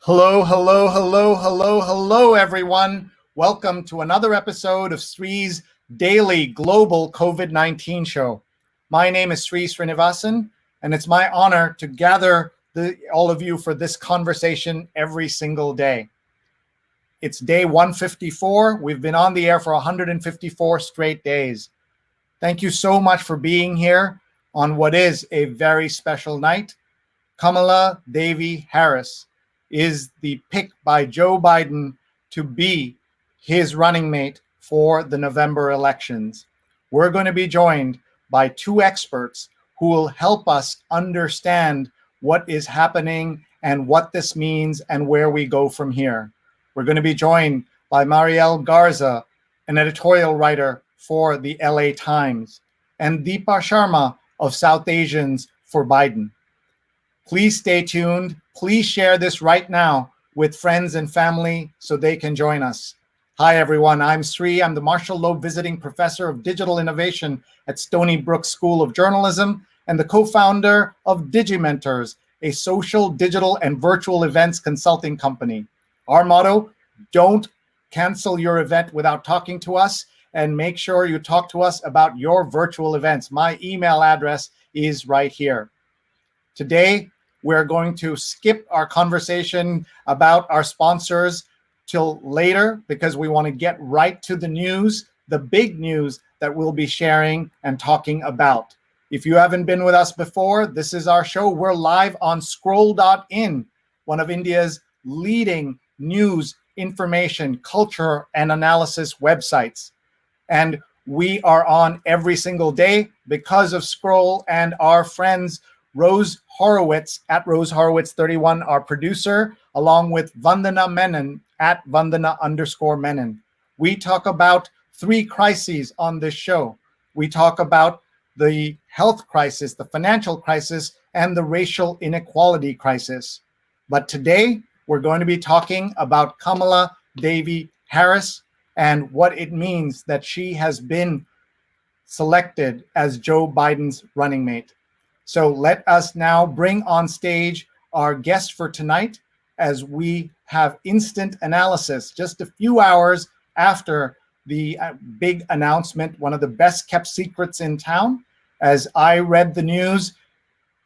Hello, hello, hello, hello, hello, everyone. Welcome to another episode of Sree's daily global COVID-19 show. My name is Sree Sreenivasan, and it's my honor to gather all of you for this conversation every single day. It's day 154. We've been on the air for 154 straight days. Thank you so much for being here on what is a very special night. Kamala Devi Harris is the pick by Joe Biden to be his running mate for the November elections. We're going to be joined by two experts who will help us understand what is happening and what this means and where we go from here. We're going to be joined by Marielle Garza, an editorial writer for the LA Times, and Deepa Sharma of South Asians for Biden. Please stay tuned. Please share this right now with friends and family so they can join us. Hi, everyone. I'm Sree. I'm the Marshall Loeb Visiting Professor of Digital Innovation at Stony Brook School of Journalism and the co-founder of Digimentors, a social, digital, and virtual events consulting company. Our motto, don't cancel your event without talking to us, and make sure you talk to us about your virtual events. My email address is right here. Today, we're going to skip our conversation about our sponsors till later because we want to get right to the news, the big news that we'll be sharing and talking about. If you haven't been with us before, this is our show. We're live on Scroll.in, one of India's leading news, information, culture, and analysis websites. And we are on every single day because of Scroll and our friends Rose Horowitz at Rose Horowitz 31, our producer, along with Vandana Menon at Vandana_Menon. We talk about three crises on this show. We talk about the health crisis, the financial crisis, and the racial inequality crisis. But today, we're going to be talking about Kamala Devi Harris and what it means that she has been selected as Joe Biden's running mate. So let us now bring on stage our guest for tonight as we have instant analysis just a few hours after the big announcement, one of the best kept secrets in town. As I read the news,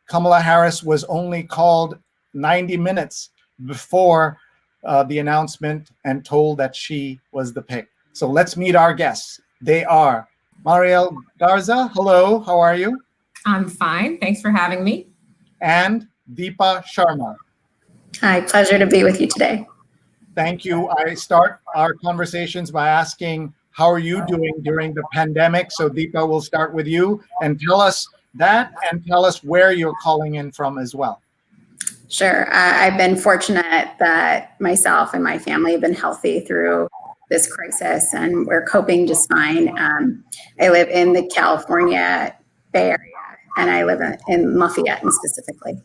Kamala Harris was only called 90 minutes before the announcement and told that she was the pick. So let's meet our guests. They are Marielle Garza. Hello, how are you? I'm fine. Thanks for having me. And Deepa Sharma. Hi, pleasure to be with you today. Thank you. I start our conversations by asking, how are you doing during the pandemic? So Deepa, we'll start with you and tell us that and tell us where you're calling in from as well. Sure. I've been fortunate that myself and my family have been healthy through this crisis, and we're coping just fine. I live in the California Bay Area, and I live in Lafayette specifically.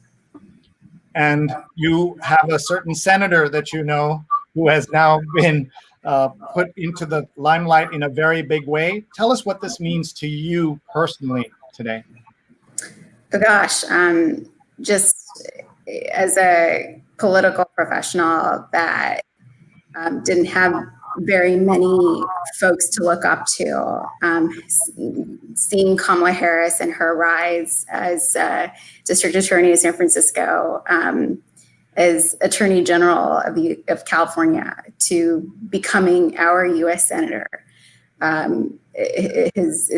And you have a certain senator that you know who has now been put into the limelight in a very big way. Tell us what this means to you personally today. Oh gosh, just as a political professional that didn't have very many folks to look up to. Seeing Kamala Harris and her rise as District Attorney of San Francisco, as Attorney General of California, to becoming our U.S. Senator, it's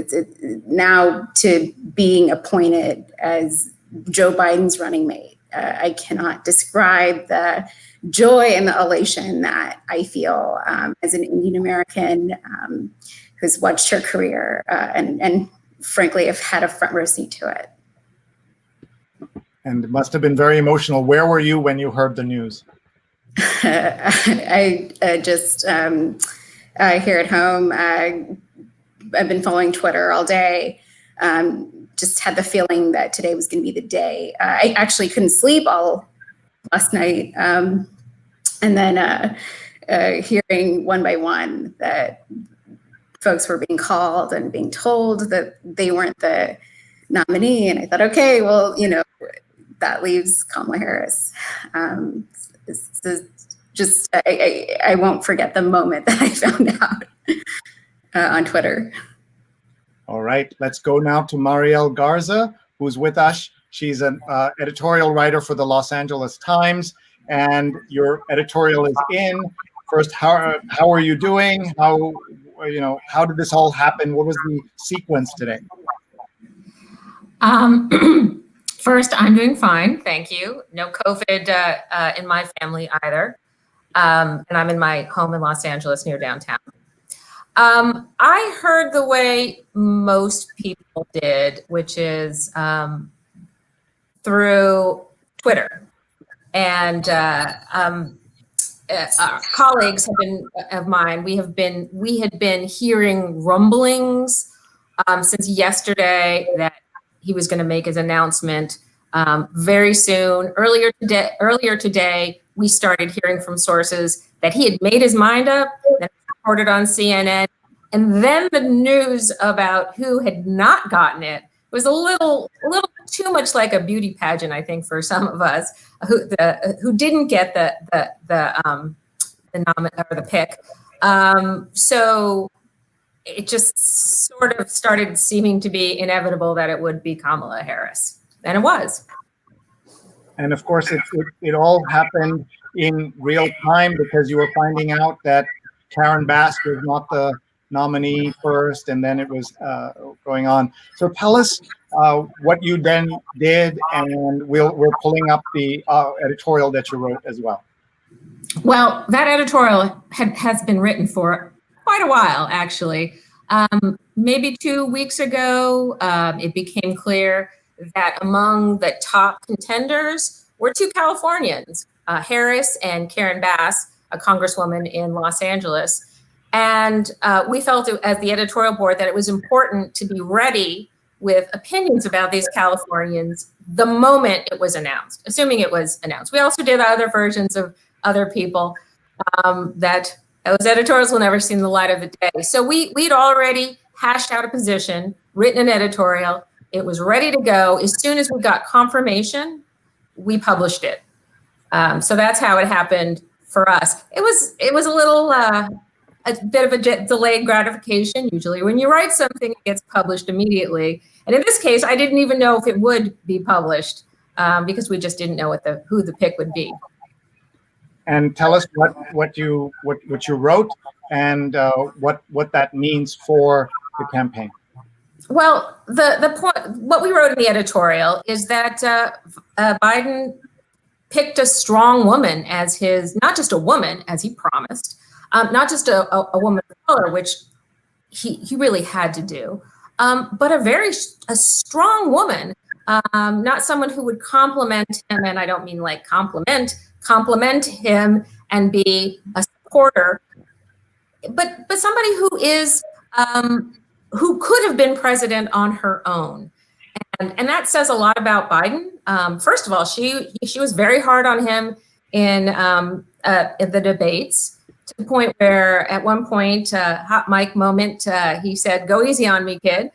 now to being appointed as Joe Biden's running mate. I cannot describe the joy and the elation that I feel as an Indian American who's watched her career and frankly have had a front row seat to it. And it must have been very emotional. Where were you when you heard the news? I just here at home, I've been following Twitter all day. Just had the feeling that today was going to be the day. I actually couldn't sleep all last night. And then hearing one by one that folks were being called and being told that they weren't the nominee. And I thought, okay, well, that leaves Kamala Harris. This is just, I won't forget the moment that I found out on Twitter. All right, let's go now to Marielle Garza, who's with us. She's an editorial writer for the Los Angeles Times, and your editorial is in. First, how are you doing? How did this all happen? What was the sequence today? First, I'm doing fine, thank you. No COVID in my family either, and I'm in my home in Los Angeles near downtown. I heard the way most people did, which is through Twitter, and colleagues of mine. We had been hearing rumblings since yesterday that he was going to make his announcement very soon. Earlier today, we started hearing from sources that he had made his mind up, that reported on CNN, and then the news about who had not gotten it was a little too much like a beauty pageant, I think, for some of us who didn't get the pick. So it just sort of started seeming to be inevitable that it would be Kamala Harris, and it was. And of course, it all happened in real time because you were finding out that Karen Bass was not the nominee first, and then it was going on. So tell us what you then did, and we're pulling up the editorial that you wrote as well. Well, that editorial has been written for quite a while, actually. Maybe 2 weeks ago, it became clear that among the top contenders were two Californians, Harris and Karen Bass, a congresswoman in Los Angeles. And we felt as the editorial board that it was important to be ready with opinions about these Californians the moment it was announced, assuming it was announced. We also did other versions of other people that those editorials will never see the light of the day. So we'd already hashed out a position, written an editorial. It was ready to go. As soon as we got confirmation, we published it. So that's how it happened for us. It was a little, a bit of a delayed gratification. Usually when you write something, it gets published immediately. And in this case, I didn't even know if it would be published because we just didn't know who the pick would be. And tell us what you wrote and what that means for the campaign. Well, the point, what we wrote in the editorial is that Biden picked a strong woman as his, not just a woman as he promised, not just a woman of color, which he really had to do, but a strong woman, not someone who would compliment him, and I don't mean like compliment him and be a supporter, but somebody who is who could have been president on her own. And that says a lot about Biden. First of all, she was very hard on him in the debates, to the point where at one point, hot mic moment, he said, "Go easy on me, kid."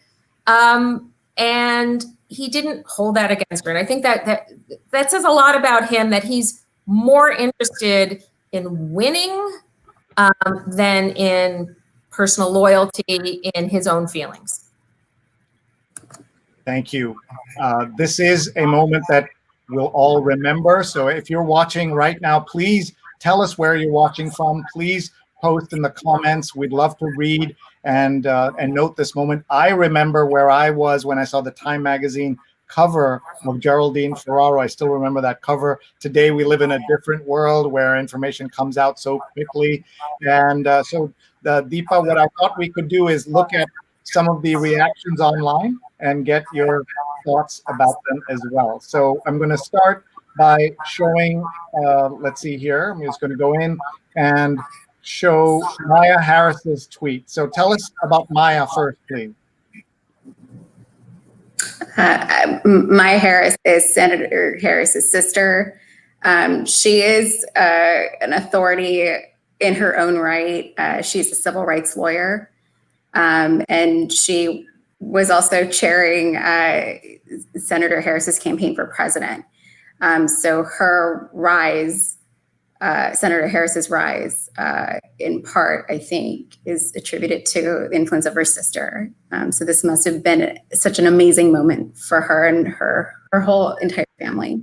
And he didn't hold that against her. And I think that says a lot about him, that he's more interested in winning than in personal loyalty in his own feelings. Thank you. This is a moment that we'll all remember. So if you're watching right now, please tell us where you're watching from. Please post in the comments. We'd love to read and note this moment. I remember where I was when I saw the Time magazine cover of Geraldine Ferraro. I still remember that cover. Today we live in a different world where information comes out so quickly. And so Deepa, what I thought we could do is look at some of the reactions online and get your thoughts about them as well. So I'm going to start by showing, let's see here. I'm just going to go in and show Maya Harris's tweet. So tell us about Maya first, please. Maya Harris is Senator Harris's sister. She is an authority in her own right. She's a civil rights lawyer. And she was also chairing Senator Harris's campaign for president. So her rise Senator Harris's rise, in part, I think, is attributed to the influence of her sister. So this must have been such an amazing moment for her and her whole entire family.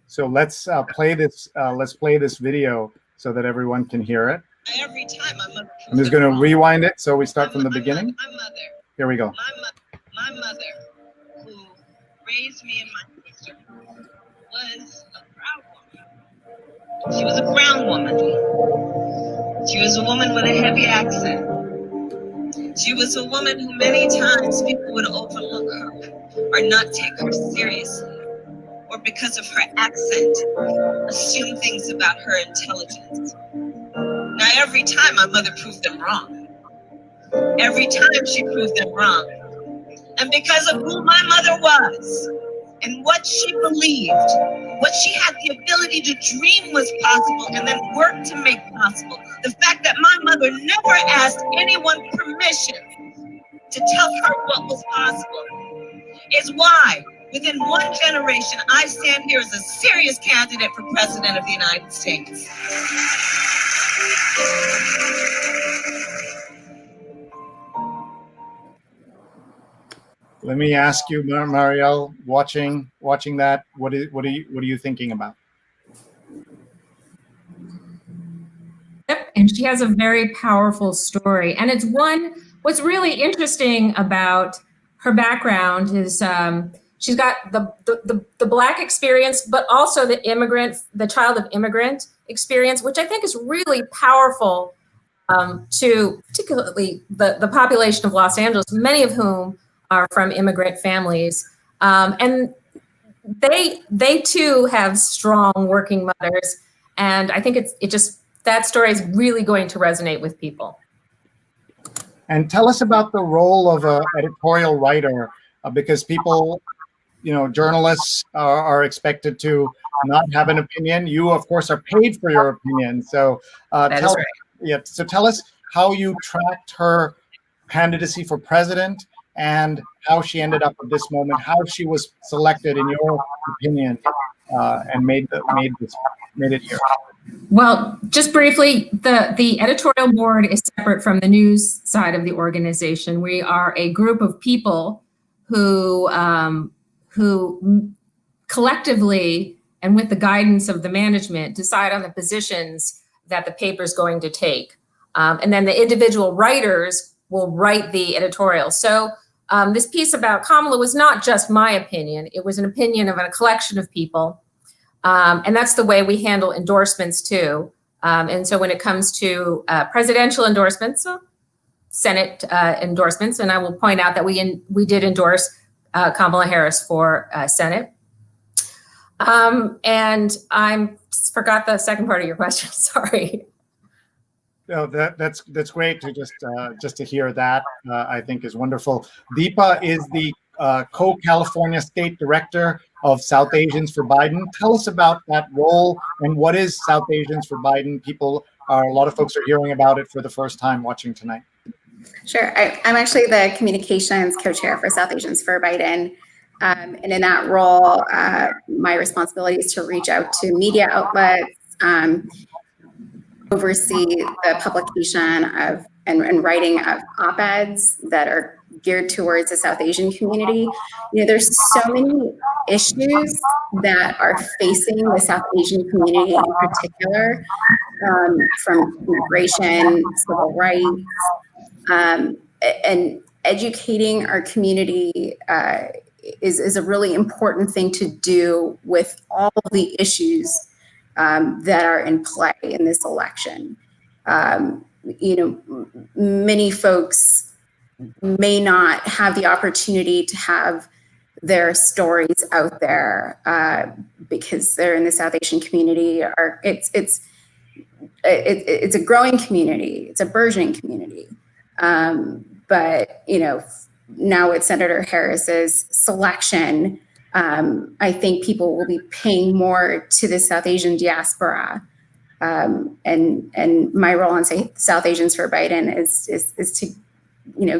So let's play this. Let's play this video so that everyone can hear it. Every time I'm just going to rewind it so we start from the beginning. My mother. Here we go. My mother, who raised me and my sister, was a proud woman. She was a brown woman. She was a woman with a heavy accent. She was a woman who many times people would overlook her or not take her seriously, or because of her accent, assume things about her intelligence. Now, every time my mother proved them wrong. Every time she proved them wrong. And because of who my mother was and what she believed, what she had the ability to dream was possible and then work to make possible, the fact that my mother never asked anyone permission to tell her what was possible is why within one generation I stand here as a serious candidate for President of the United States. Let me ask you, Marielle, watching that, what are you thinking about? Yep, and she has a very powerful story, and it's one. What's really interesting about her background is she's got the Black experience, but also the child of immigrant experience, which I think is really powerful to particularly the population of Los Angeles, many of whom are from immigrant families, and they too have strong working mothers, and I think that story is really going to resonate with people. And tell us about the role of an editorial writer, because people, journalists are expected to not have an opinion. You, of course, are paid for your opinion. So tell us how you tracked her candidacy for president and how she ended up at this moment, how she was selected, in your opinion, and made it here. Well, just briefly, the editorial board is separate from the news side of the organization. We are a group of people who collectively and with the guidance of the management decide on the positions that the paper is going to take. And then the individual writers will write the editorial. So this piece about Kamala was not just my opinion. It was an opinion of a collection of people. And that's the way we handle endorsements too. And so when it comes to presidential endorsements, Senate endorsements, and I will point out that we did endorse Kamala Harris for Senate. And I forgot the second part of your question. Sorry. No, that's great to just to hear that. I think is wonderful. Deepa is the co-California State Director of South Asians for Biden. Tell us about that role and what is South Asians for Biden. A lot of folks are hearing about it for the first time watching tonight. Sure. I'm actually the communications co-chair for South Asians for Biden. And in that role, my responsibility is to reach out to media outlets, oversee the publication of and writing of op-eds that are geared towards the South Asian community. There's so many issues that are facing the South Asian community in particular, from immigration, civil rights, and educating our community is a really important thing to do with all of the issues that are in play in this election. Many folks may not have the opportunity to have their stories out there because they're in the South Asian community. It's a growing community. It's a burgeoning community. But now with Senator Harris's selection, I think people will be paying more to the South Asian diaspora. And my role on South Asians for Biden is to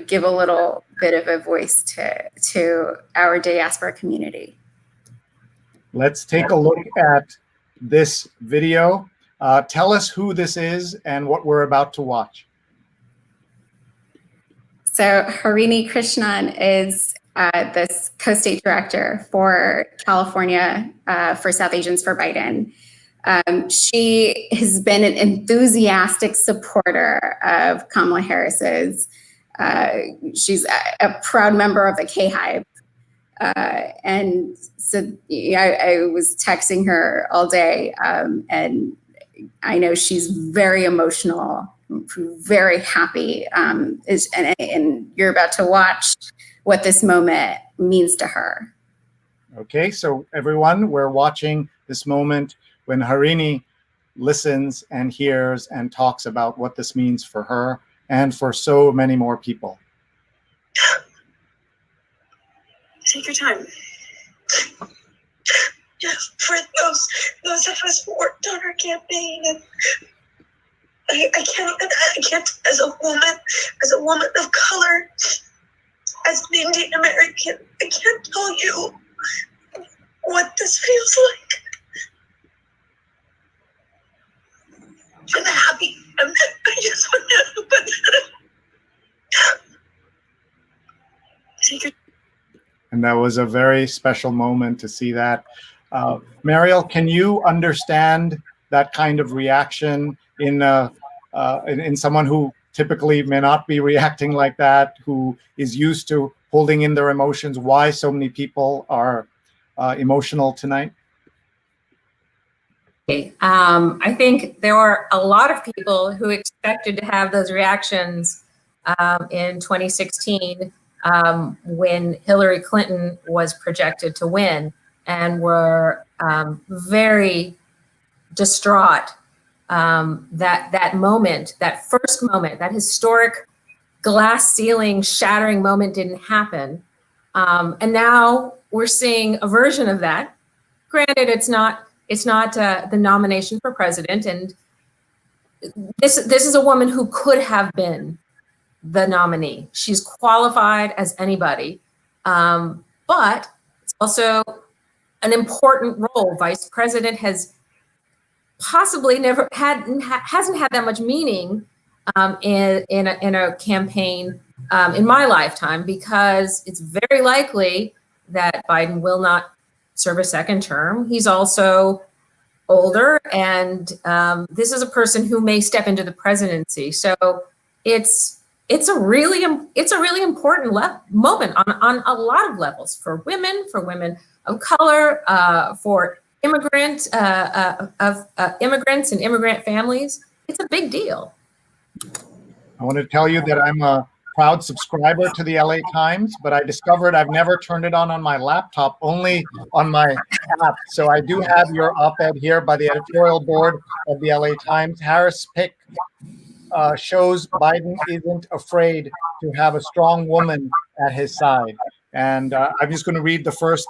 give a little bit of a voice to our diaspora community. Let's take a look at this video. Tell us who this is and what we're about to watch. So Harini Krishnan is this co-state director for California for South Asians for Biden. She has been an enthusiastic supporter of Kamala Harris's. She's a proud member of the K-Hive. And so I was texting her all day, and I know she's very emotional, very happy, and you're about to watch what this moment means to her. Okay, so everyone, we're watching this moment when Harini listens and hears and talks about what this means for her and for so many more people. Take your time. Yes, for those of us who worked on our campaign, and I can't as a woman of color, as an Indian American, I can't tell you what this feels like. I'm happy. I just want to put that up. Take your And that was a very special moment to see that. Mariel, can you understand that kind of reaction in someone who typically may not be reacting like that, who is used to holding in their emotions? Why so many people are emotional tonight? I think there were a lot of people who expected to have those reactions in 2016 when Hillary Clinton was projected to win, and were very distraught that moment, that first moment, that historic glass ceiling shattering moment didn't happen. And now we're seeing a version of that. Granted, it's not the nomination for president, and this is a woman who could have been the nominee. She's qualified as anybody, but it's also an important role. Vice president has possibly hasn't had that much meaning in a campaign in my lifetime, because it's very likely that Biden will not serve a second term. He's also older, and this is a person who may step into the presidency. So it's a really important moment on a lot of levels for women of color, for immigrants and immigrant families. It's a big deal. I want to tell you that I'm a proud subscriber to the LA Times, but I discovered I've never turned it on my laptop, only on my app. So I do have your op-ed here by the editorial board of the LA Times. Harris' pick shows Biden isn't afraid to have a strong woman at his side. And I'm just going to read the first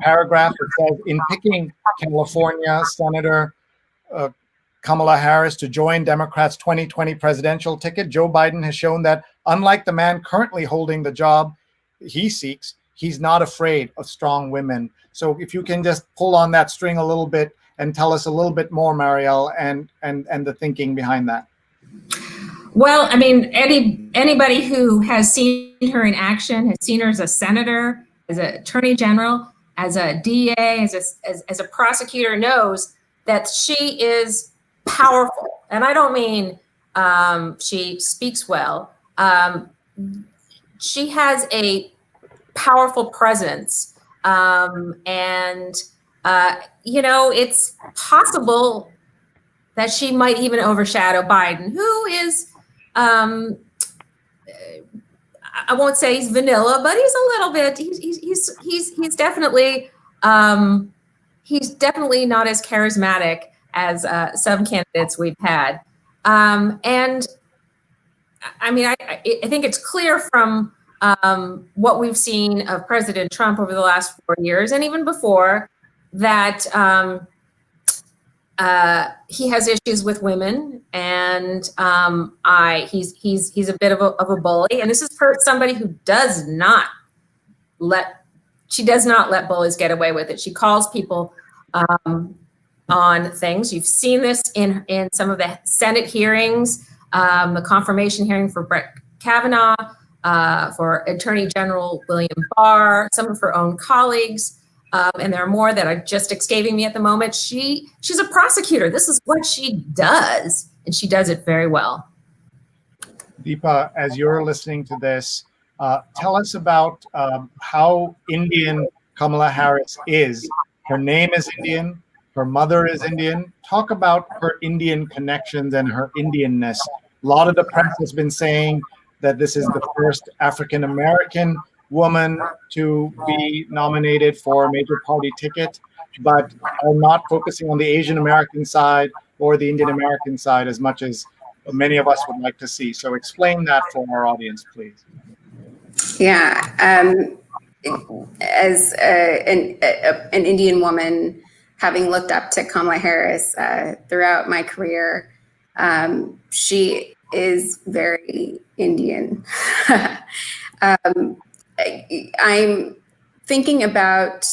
paragraph. It says, in picking California Senator Kamala Harris to join Democrats' 2020 presidential ticket, Joe Biden has shown that, unlike the man currently holding the job he seeks, he's not afraid of strong women. So if you can just pull on that string a little bit and tell us a little bit more, Mariel, and the thinking behind that. Well, I mean, anybody who has seen her in action, has seen her as a senator, as an attorney general, as a DA, as a prosecutor, knows that she is powerful. And I don't mean she speaks well. She has a powerful presence. It's possible that she might even overshadow Biden, who is, I won't say he's vanilla, but he's a little bit, he's definitely not as charismatic as some candidates we've had. And I mean, I think it's clear from what we've seen of President Trump over the last 4 years, and even before, that he has issues with women, and he's a bit of a bully. And this is somebody who does not let bullies get away with it. She calls people on things. You've seen this in some of the Senate hearings, the confirmation hearing for Brett Kavanaugh, for Attorney General William Barr, some of her own colleagues, and there are more that are just escaping me at the moment. She's a prosecutor. This is what she does, and she does it very well. Deepa, as you're listening to this, tell us about how Indian Kamala Harris is. Her name is Indian. Her mother is Indian. Talk about her Indian connections and her Indianness. A lot of the press has been saying that this is the first African-American woman to be nominated for a major party ticket, but are not focusing on the Asian American side or the Indian American side as much as many of us would like to see. So explain that for our audience, please. Yeah, as an Indian woman, having looked up to Kamala Harris throughout my career, she is very Indian. I'm thinking about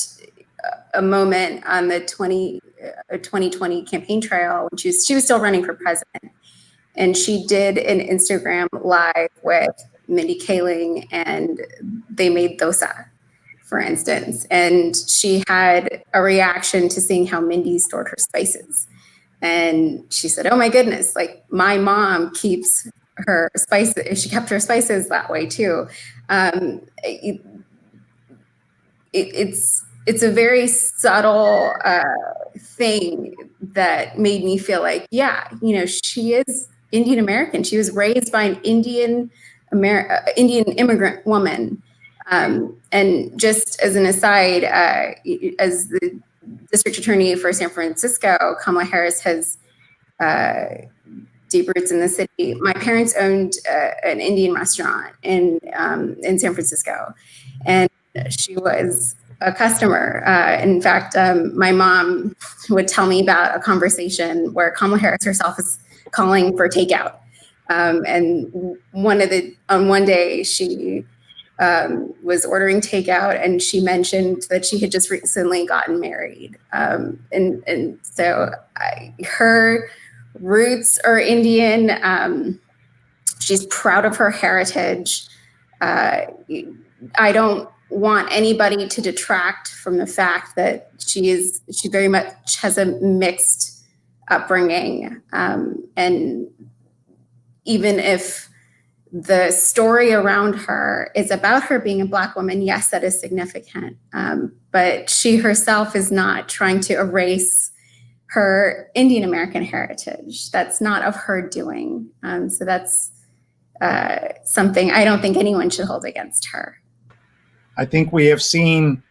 a moment on the 2020 campaign trail when she was still running for president. And she did an Instagram live with Mindy Kaling, and they made dosa, for instance. And she had a reaction to seeing how Mindy stored her spices. And she said, oh my goodness, like my mom keeps her spices, she kept her spices that way too. It's a very subtle thing that made me feel like, yeah, she is Indian American. She was raised by an Indian immigrant woman. And just as an aside, as the district attorney for San Francisco, Kamala Harris has deep roots in the city. My parents owned an Indian restaurant in San Francisco, and she was a customer. In fact, my mom would tell me about a conversation where Kamala Harris herself is calling for takeout. And one day she was ordering takeout, and she mentioned that she had just recently gotten married. And so her roots are Indian. She's proud of her heritage. I don't want anybody to detract from the fact that she very much has a mixed upbringing. And even if the story around her is about her being a Black woman, yes, that is significant. But she herself is not trying to erase her Indian American heritage. That's not of her doing. So that's something I don't think anyone should hold against her. I think we have seen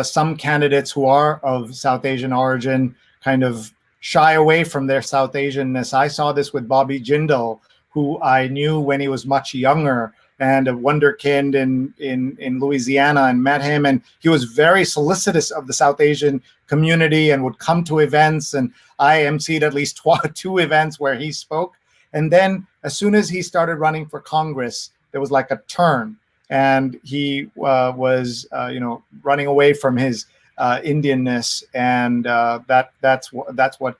some candidates who are of South Asian origin kind of shy away from their South Asianness. I saw this with Bobby Jindal, who I knew when he was much younger and a wonderkind in Louisiana, and met him. And he was very solicitous of the South Asian community and would come to events. And I emceed at least two events where he spoke. And then as soon as he started running for Congress, there was like a turn. And he was, running away from his Indianness, and that's what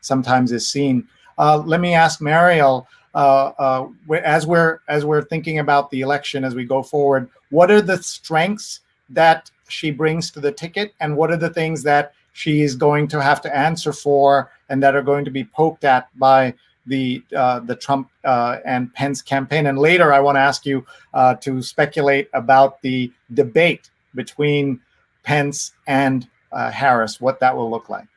sometimes is seen. Let me ask Mariel, as we're thinking about the election as we go forward, what are the strengths that she brings to the ticket, and what are the things that she is going to have to answer for, and that are going to be poked at by the Trump and Pence campaign? And later, I want to ask you to speculate about the debate between Pence and Harris, what that will look like.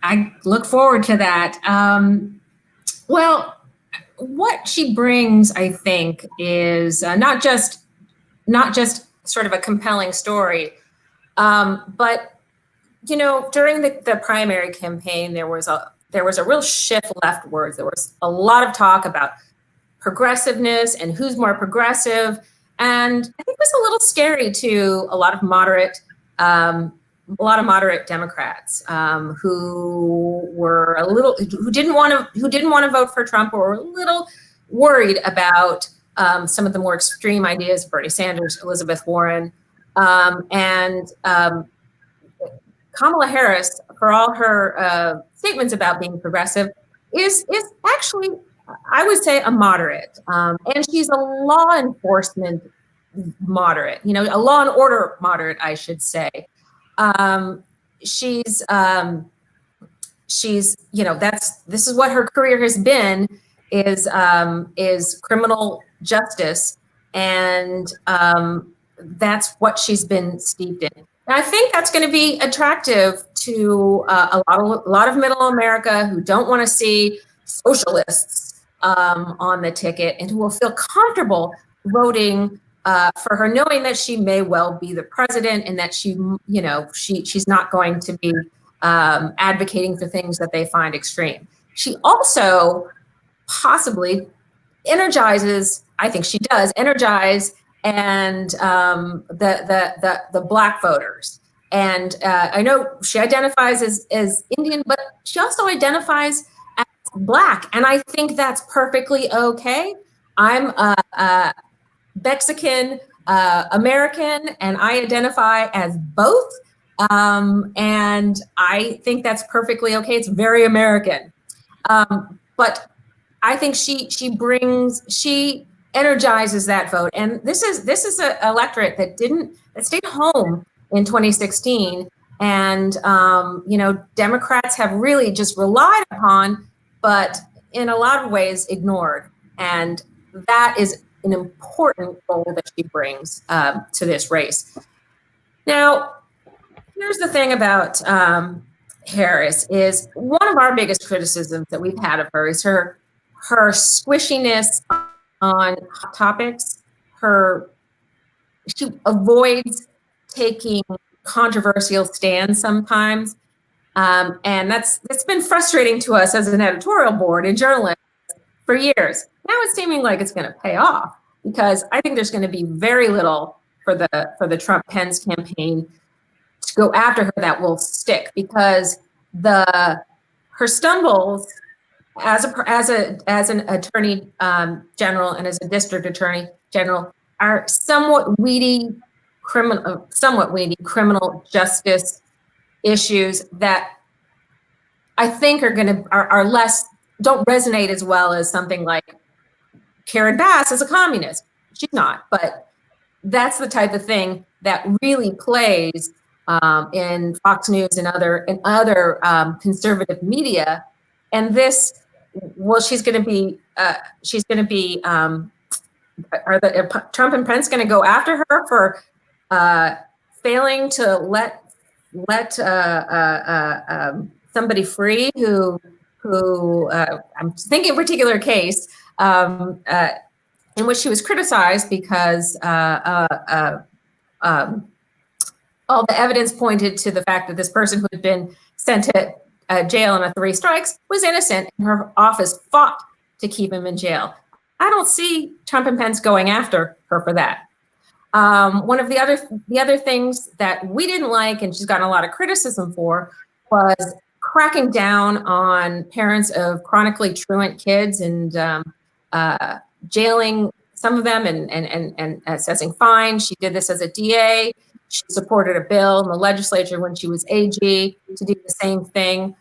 I look forward to that. Well, what she brings, I think, is not just sort of a compelling story, but during the primary campaign, there was a real shift leftwards. There was a lot of talk about progressiveness and who's more progressive, and I think it was a little scary to a lot of moderate Democrats who didn't want to vote for Trump, or were a little worried about some of the more extreme ideas of Bernie Sanders, Elizabeth Warren, and Kamala Harris, for all her statements about being progressive, is actually, I would say, a moderate. And she's a law enforcement moderate, a law and order moderate, I should say. She's this is what her career has been, is criminal justice, and that's what she's been steeped in. And I think that's going to be attractive to a lot of middle America who don't want to see socialists on the ticket, and who will feel comfortable voting for her, knowing that she may well be the president, and that she's not going to be advocating for things that they find extreme. She also possibly energizes, I think she does energize, and the Black voters. And I know she identifies as Indian, but she also identifies as Black, and I think that's perfectly okay. I'm Mexican American, and I identify as both. And I think that's perfectly okay. It's very American. But I think she energizes that vote. And this is an electorate that stayed home in 2016. And, Democrats have really just relied upon, but in a lot of ways ignored. And that is an important goal that she brings to this race. Now, here's the thing about Harris, is one of our biggest criticisms that we've had of her is her squishiness on hot topics. She avoids taking controversial stands sometimes. And that's been frustrating to us as an editorial board and journalists for years. Now it's seeming like it's going to pay off, because I think there's going to be very little for the Trump-Pence campaign to go after her that will stick, because her stumbles as an attorney general and as a district attorney general are somewhat weedy criminal justice issues that I think are less, don't resonate as well as something like Karen Bass is a communist. She's not, but that's the type of thing that really plays in Fox News and other conservative media. And this, well, she's going to be. Are Trump and Pence going to go after her for failing to let somebody free who I'm thinking a particular case in which she was criticized because all the evidence pointed to the fact that this person who had been sent to jail on a 3 strikes was innocent, and her office fought to keep him in jail. I don't see Trump and Pence going after her for that. One of the other things that we didn't like, and she's gotten a lot of criticism for, was cracking down on parents of chronically truant kids and jailing some of them and assessing fines. She did this as a DA. She supported a bill in the legislature when she was AG to do the same thing.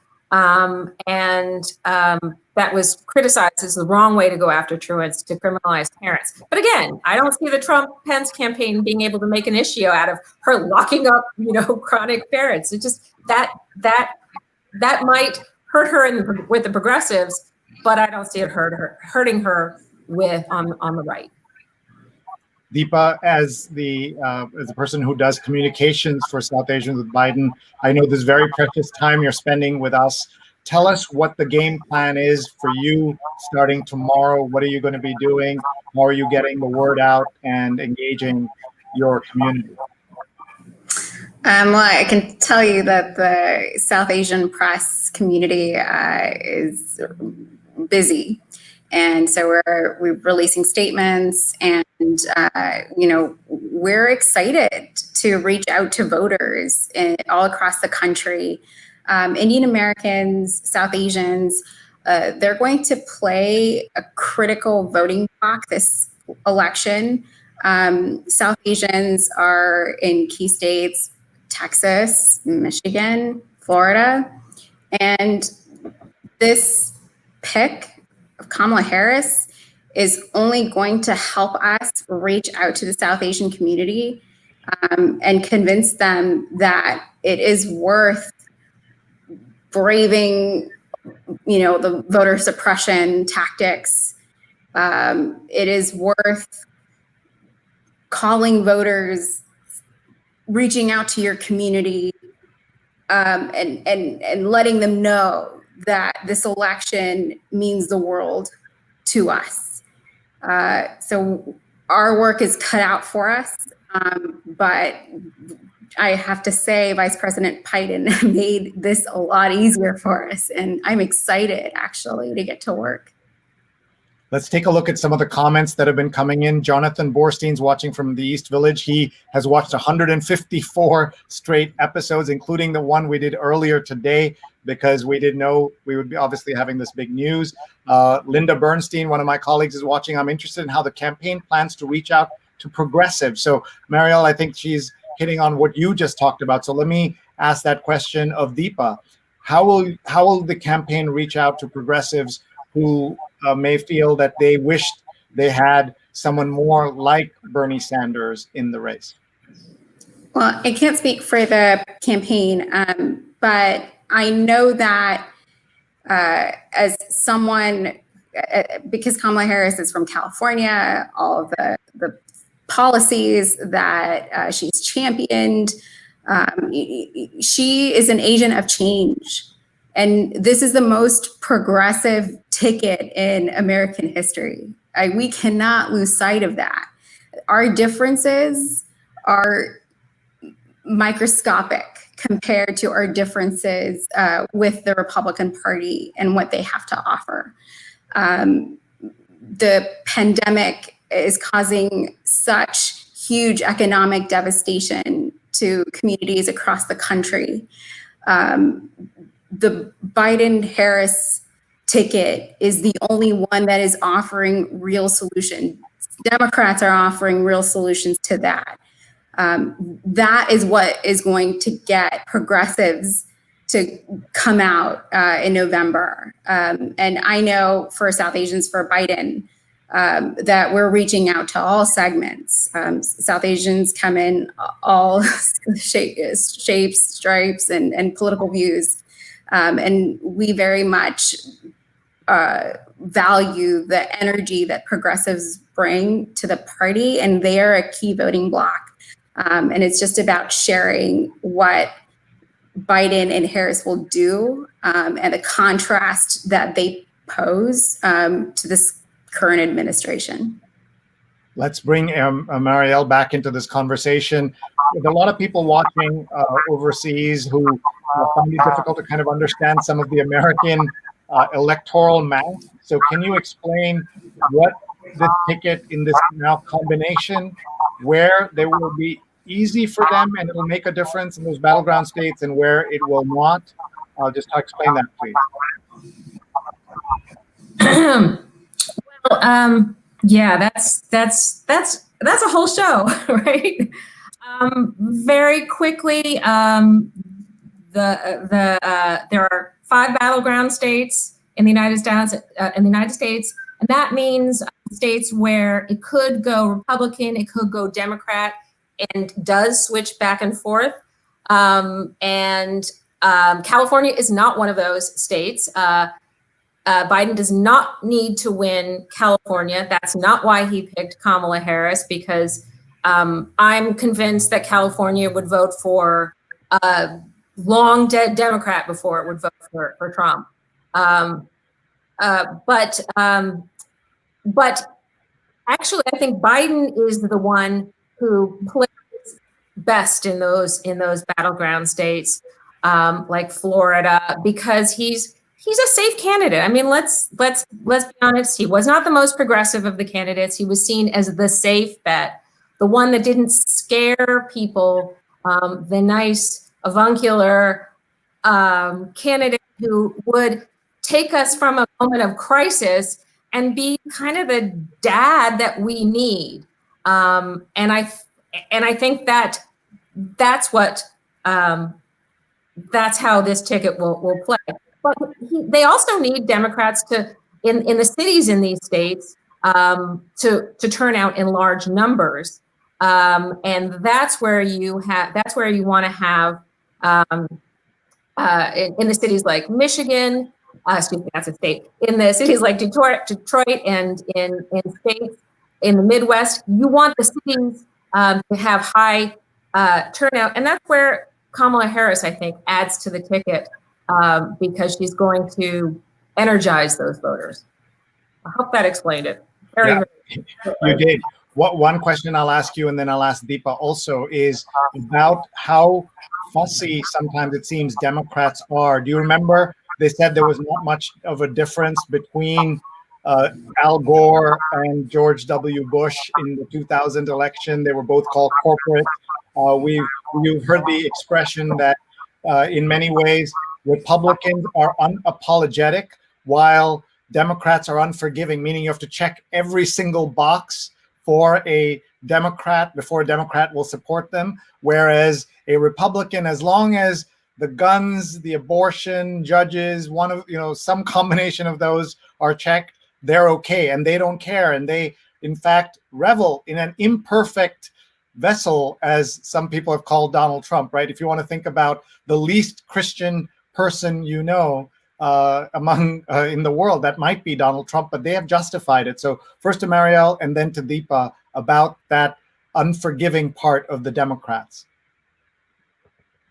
That was criticized as the wrong way to go after truants, to criminalize parents. But again, I don't see the Trump-Pence campaign being able to make an issue out of her locking up, chronic parents. It's just that might hurt her with the progressives, but I don't see it hurting her on the right. Deepa, as the person who does communications for South Asians with Biden, I know this very precious time you're spending with us. Tell us what the game plan is for you starting tomorrow. What are you going to be doing? How are you getting the word out and engaging your community? Well, I can tell you that the South Asian press community is busy. And so we're releasing statements, and we're excited to reach out to voters all across the country. Indian Americans, South Asians, they're going to play a critical voting block this election. South Asians are in key states Texas, Michigan, Florida. And this pick of Kamala Harris is only going to help us reach out to the South Asian community and convince them that it is worth braving, the voter suppression tactics. It is worth calling voters, reaching out to your community, and letting them know that this election means the world to us. So our work is cut out for us, but I have to say Vice President Biden made this a lot easier for us, and I'm excited actually to get to work. Let's take a look at some of the comments that have been coming in. Jonathan Borstein's watching from the East Village. He has watched 154 straight episodes, including the one we did earlier today, because we didn't know we would be obviously having this big news. Linda Bernstein, one of my colleagues, is watching. I'm interested in how the campaign plans to reach out to progressives. So Marielle, I think she's hitting on what you just talked about. So let me ask that question of Deepa. How will the campaign reach out to progressives who may feel that they wished they had someone more like Bernie Sanders in the race? Well, I can't speak for the campaign, but I know that as someone, because Kamala Harris is from California, all of the policies that she's championed, she is an agent of change. And this is the most progressive ticket in American history. We cannot lose sight of that. Our differences are microscopic compared to our differences with the Republican Party and what they have to offer. The pandemic is causing such huge economic devastation to communities across the country. The Biden-Harris ticket is the only one that is offering real solutions. Democrats are offering real solutions to that. That is what is going to get progressives to come out in November. And I know for South Asians for Biden, that we're reaching out to all segments. South Asians come in all shapes, stripes, and political views. And we very much value the energy that progressives bring to the party, and they are a key voting bloc. And it's just about sharing what Biden and Harris will do, and the contrast that they pose to this current administration. Let's bring Marielle back into this conversation. There's a lot of people watching overseas who find it difficult to kind of understand some of the American electoral math. So can you explain what this ticket in this now combination, where they will be easy for them and it will make a difference in those battleground states and where it will not? Just explain that, please. Well, yeah, that's a whole show, right? Very quickly, there are 5 battleground states in the United States, and that means states where it could go Republican, it could go Democrat, and does switch back and forth. California is not one of those states. Biden does not need to win California. That's not why he picked Kamala Harris, because I'm convinced that California would vote for a long dead Democrat before it would vote for Trump. But actually, I think Biden is the one who plays best in those battleground states, like Florida, because he's a safe candidate. I mean, let's be honest. He was not the most progressive of the candidates. He was seen as the safe bet, the one that didn't scare people, the nice avuncular candidate who would take us from a moment of crisis and be kind of the dad that we need. And I think that's what That's how this ticket will play. But they also need Democrats to, in the cities in these states, to turn out in large numbers. And that's where you want to have, in the cities like Michigan, excuse me, that's a state, in the cities like Detroit and in states in the Midwest, you want the cities to have high turnout. And that's where Kamala Harris, I think, adds to the ticket because she's going to energize those voters. I hope that explained it. Very you did. One question I'll ask you, and then I'll ask Deepa also, is about how fussy sometimes it seems Democrats are. Do you remember they said there was not much of a difference between Al Gore and George W. Bush in the 2000 election? They were both called corporate. You've heard the expression that in many ways Republicans are unapologetic while Democrats are unforgiving, meaning you have to check every single box for a Democrat before a Democrat will support them. Whereas a Republican, as long as the guns, the abortion, judges, some combination of those are checked, they're okay, and they don't care. And they, in fact, revel in an imperfect vessel, as some people have called Donald Trump, right? If you want to think about the least Christian person you know in the world, that might be Donald Trump, but they have justified it. So first to Marielle and then to Deepa about that unforgiving part of the Democrats.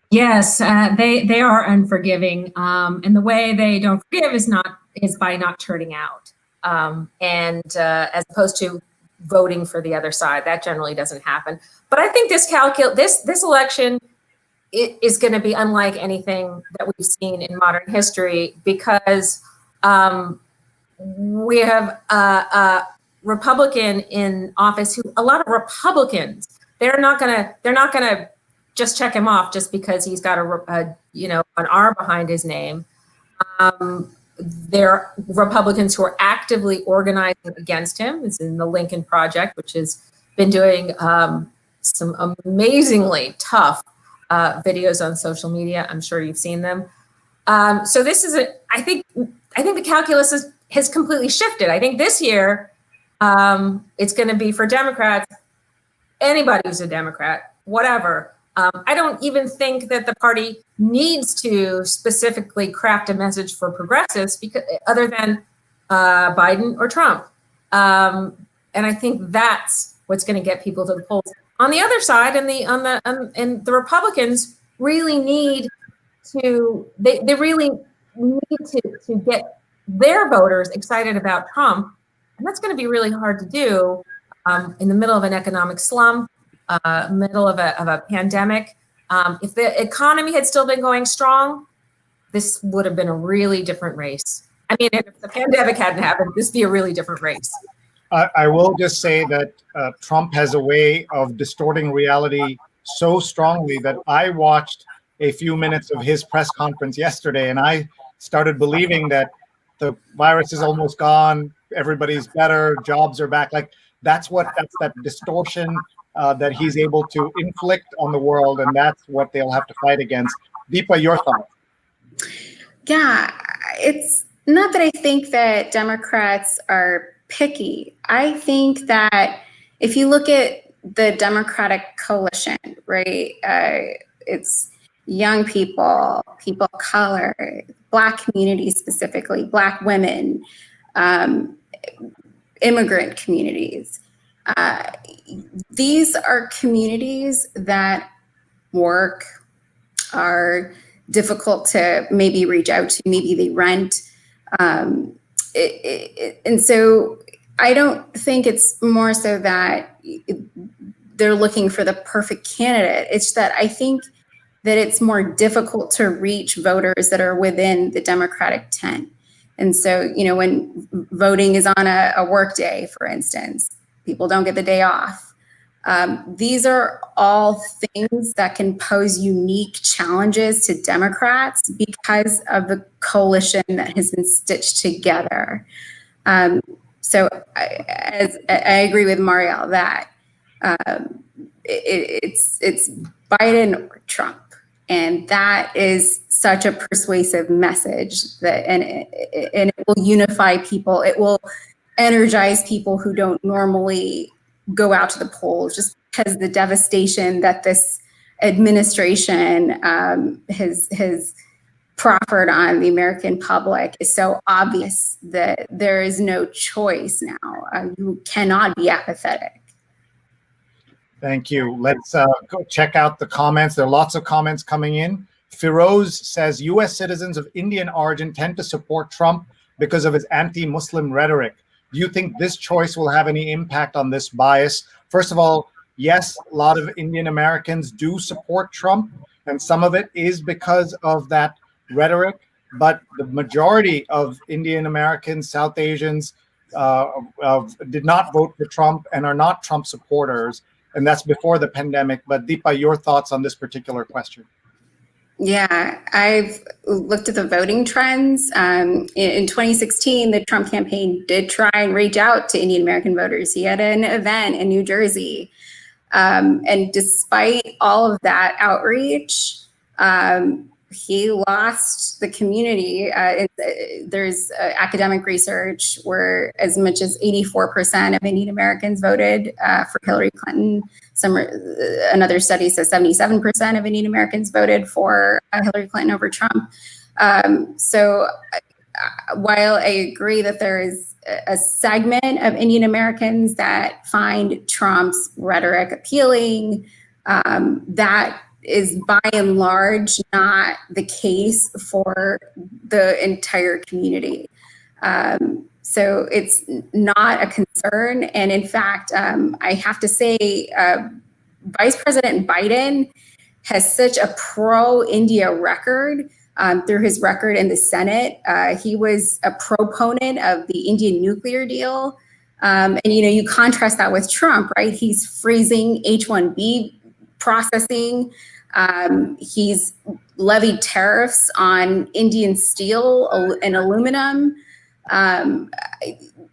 Yes, they are unforgiving, and the way they don't forgive is by not turning out, and as opposed to voting for the other side. That generally doesn't happen. But I think this election is going to be unlike anything that we've seen in modern history because we have a Republican in office who a lot of Republicans they're not gonna just check him off just because he's got an R behind his name. There are Republicans who are actively organizing against him. It's in the Lincoln Project, which has been doing some amazingly tough videos on social media. I'm sure you've seen them. So this is I think the calculus has completely shifted. I think this year it's going to be for Democrats, anybody who's a Democrat, whatever. I don't even think that the party needs to specifically craft a message for progressives because other than Biden or Trump. And I think that's what's going to get people to the polls. On the other side, and the Republicans really need to get their voters excited about Trump, and that's going to be really hard to do in the middle of an economic slump, middle of a pandemic. If the economy had still been going strong, this would have been a really different race. I mean, if the pandemic hadn't happened, this would be a really different race. I will just say that Trump has a way of distorting reality so strongly that I watched a few minutes of his press conference yesterday, and I started believing that the virus is almost gone, everybody's better, jobs are back. Like that's that distortion that he's able to inflict on the world, and that's what they'll have to fight against. Deepa, your thoughts? Yeah, it's not that I think that Democrats are picky. I think that if you look at the Democratic coalition, right, it's young people, people of color, Black communities specifically, Black women, immigrant communities. These are communities that work, are difficult to maybe reach out to, maybe they rent. And so I don't think it's more so that they're looking for the perfect candidate. It's that I think that it's more difficult to reach voters that are within the Democratic tent. And so, when voting is on a work day, for instance, people don't get the day off. These are all things that can pose unique challenges to Democrats because of the coalition that has been stitched together. So I agree with Marielle that it's Biden or Trump. And that is such a persuasive message and it will unify people. It will energize people who don't normally go out to the polls, just because the devastation that this administration has proffered on the American public is so obvious that there is no choice now. You cannot be apathetic. Thank you. Let's go check out the comments. There are lots of comments coming in. Firoz says, U.S. citizens of Indian origin tend to support Trump because of his anti-Muslim rhetoric. Do you think this choice will have any impact on this bias? First of all, yes, a lot of Indian Americans do support Trump, and some of it is because of that rhetoric, but the majority of Indian Americans, South Asians, did not vote for Trump and are not Trump supporters, and that's before the pandemic. But Deepa, your thoughts on this particular question? Yeah, I've looked at the voting trends. In 2016, the Trump campaign did try and reach out to Indian American voters. He had an event in New Jersey. And despite all of that outreach, he lost the community. There's academic research where as much as 84% of Indian Americans voted for Hillary Clinton. Another study says 77% of Indian Americans voted for Hillary Clinton over Trump. So while I agree that there is a segment of Indian Americans that find Trump's rhetoric appealing, that is by and large not the case for the entire community. So it's not a concern. And in fact, I have to say, Vice President Biden has such a pro-India record through his record in the Senate. He was a proponent of the Indian nuclear deal. And, you contrast that with Trump, right? He's freezing H-1B processing. He's levied tariffs on Indian steel and aluminum.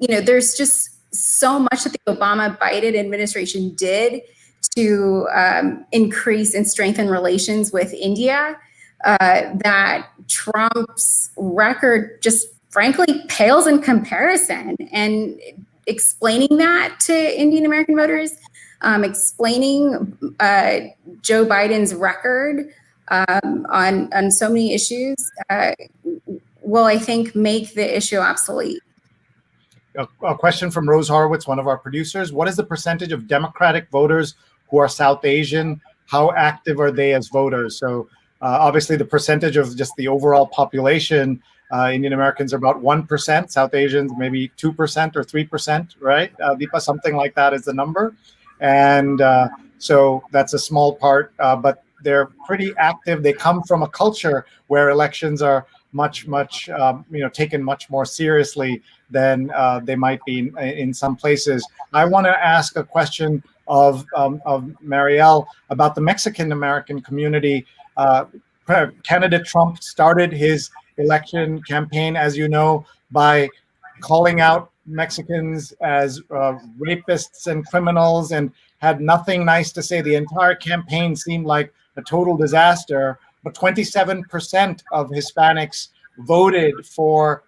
There's just so much that the Obama-Biden administration did to increase and strengthen relations with India that Trump's record just frankly pales in comparison. And explaining that to Indian American voters, explaining Joe Biden's record on so many issues will, I think, make the issue obsolete. A question from Rose Horowitz, one of our producers. What is the percentage of Democratic voters who are South Asian? How active are they as voters? So obviously the percentage of just the overall population, Indian Americans are about 1%, South Asians maybe 2% or 3%, right? Deepa, something like that is the number. And so that's a small part, but they're pretty active. They come from a culture where elections are much, taken much more seriously than they might be in some places. I want to ask a question of Marielle about the Mexican American community. Candidate Trump started his election campaign, as you know, by calling out Mexicans as rapists and criminals and had nothing nice to say. The entire campaign seemed like a total disaster, but 27% of Hispanics voted for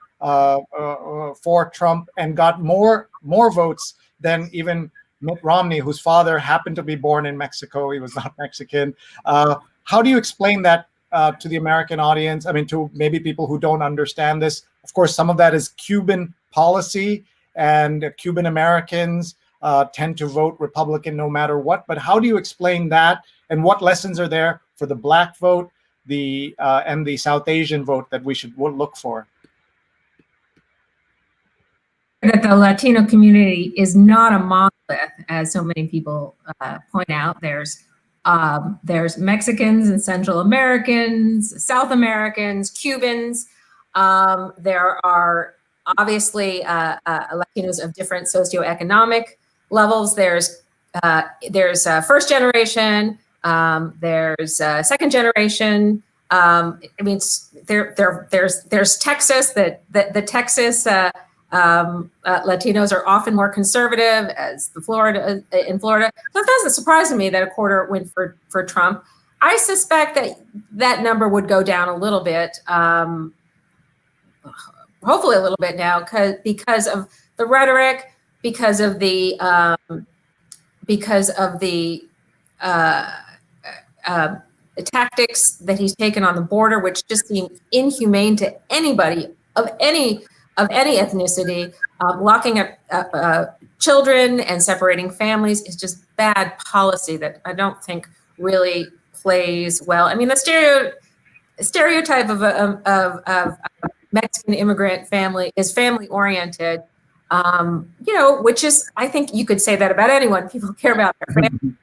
Trump and got more votes than even Mitt Romney, whose father happened to be born in Mexico. He was not Mexican. How do you explain that to the American audience? I mean, to maybe people who don't understand this. Of course, some of that is Cuban policy, and Cuban Americans tend to vote Republican no matter what. But how do you explain that, and what lessons are there for the Black vote, and the South Asian vote that we should look for? That the Latino community is not a monolith, as so many people point out. There's Mexicans and Central Americans, South Americans, Cubans. There are obviously Latinos of different socioeconomic levels. There's first generation. There's second generation. I mean, there's Texas. The Texas Latinos are often more conservative, as in Florida. So it doesn't surprise me that a quarter went for Trump. I suspect that that number would go down a little bit, hopefully a little bit now, because of the rhetoric, because of the tactics that he's taken on the border, which just seem inhumane to anybody of any ethnicity. Locking up children and separating families is just bad policy that I don't think really plays well. I mean, the stereotype of a Mexican immigrant family is family oriented, which is, I think you could say that about anyone. People care about their family.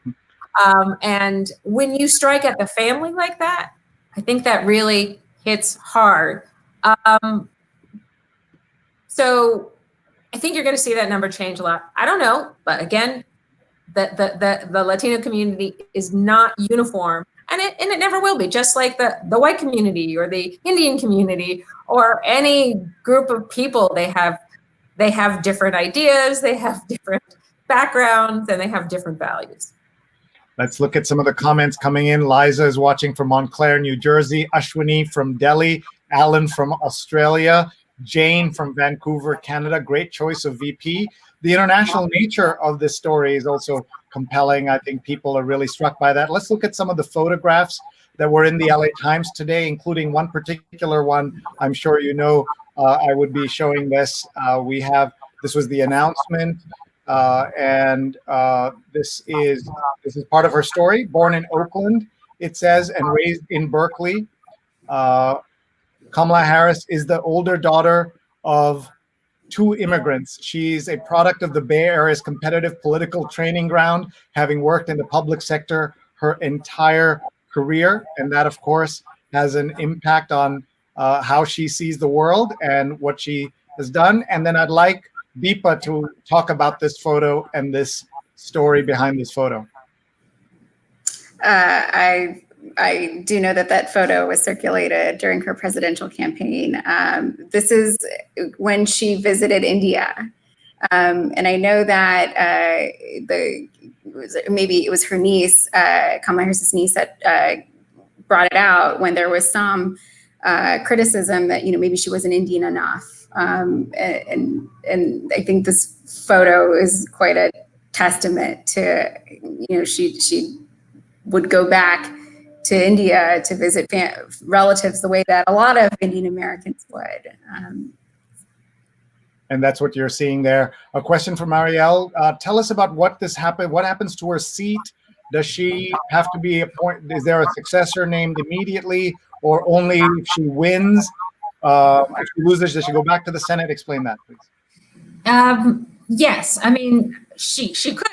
And when you strike at the family like that, I think that really hits hard. So I think you're going to see that number change a lot. I don't know, but again, the Latino community is not uniform, and it never will be. Just like the white community or the Indian community or any group of people, they have different ideas, they have different backgrounds, and they have different values. Let's look at some of the comments coming in. Liza is watching from Montclair, New Jersey. Ashwini from Delhi. Alan from Australia. Jane from Vancouver, Canada. Great choice of VP. The international nature of this story is also compelling. I think people are really struck by that. Let's look at some of the photographs that were in the LA Times today, including one particular one. I'm sure you know. I would be showing this. This was the announcement. This is part of her story. Born in Oakland, it says, and raised in Berkeley. Kamala Harris is the older daughter of two immigrants. She's a product of the Bay Area's competitive political training ground, having worked in the public sector her entire career. And that, of course, has an impact on how she sees the world and what she has done. And then I'd like Deepa to talk about this photo and this story behind this photo. I do know that photo was circulated during her presidential campaign. This is when she visited India. And I know that maybe it was her niece, Kamala Harris's niece, that brought it out when there was some criticism that, maybe she wasn't Indian enough. And I think this photo is quite a testament to, she would go back to India to visit relatives the way that a lot of Indian Americans would. And that's what you're seeing there. A question from Ariel. Tell us about what happens to her seat. Does she have to be appointed? Is there a successor named immediately, or only if she wins? If she loses, does she go back to the Senate? Explain that, please. Yes, I mean, she could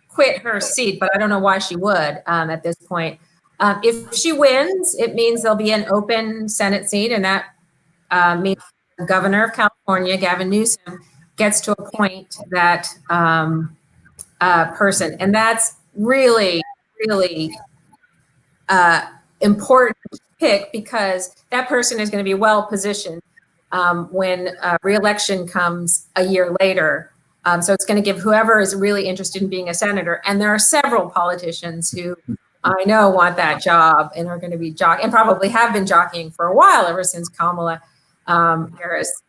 quit her seat, but I don't know why she would at this point. If she wins, it means there'll be an open Senate seat, and that means the governor of California, Gavin Newsom, gets to appoint that person. And that's really, really important to pick, because that person is going to be well positioned when re-election comes a year later. So it's going to give whoever is really interested in being a senator. And there are several politicians who I know want that job and are going to be and probably have been jockeying for a while, ever since Kamala Harris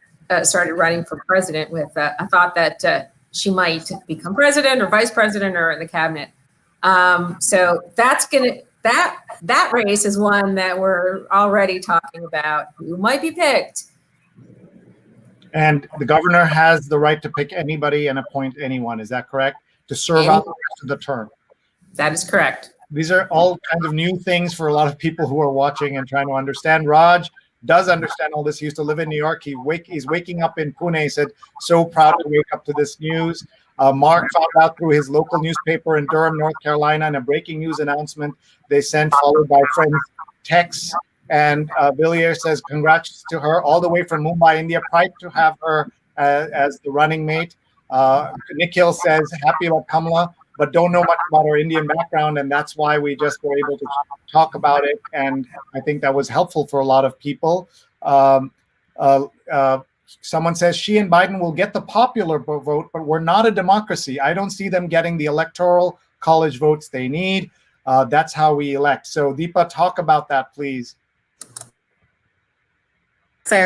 started running for president, with a thought that she might become president or vice president or in the cabinet. So that race is one that we're already talking about who might be picked. And the governor has the right to pick anybody and appoint anyone. Is that correct? To serve out the rest of the term. That is correct. These are all kinds of new things for a lot of people who are watching and trying to understand. Raj does understand all this. He used to live in New York. He's waking up in Pune. He said, so proud to wake up to this news. Mark found out through his local newspaper in Durham, North Carolina, and a breaking news announcement they sent, followed by friends' texts. And Villiers says, congrats to her all the way from Mumbai, India. Proud to have her as the running mate. Nikhil says, happy about Kamala, but don't know much about her Indian background, and that's why we just were able to talk about it. And I think that was helpful for a lot of people. Someone says she and Biden will get the popular vote, but we're not a democracy. I don't see them getting the electoral college votes they need. That's how we elect. So Deepa, talk about that, please. So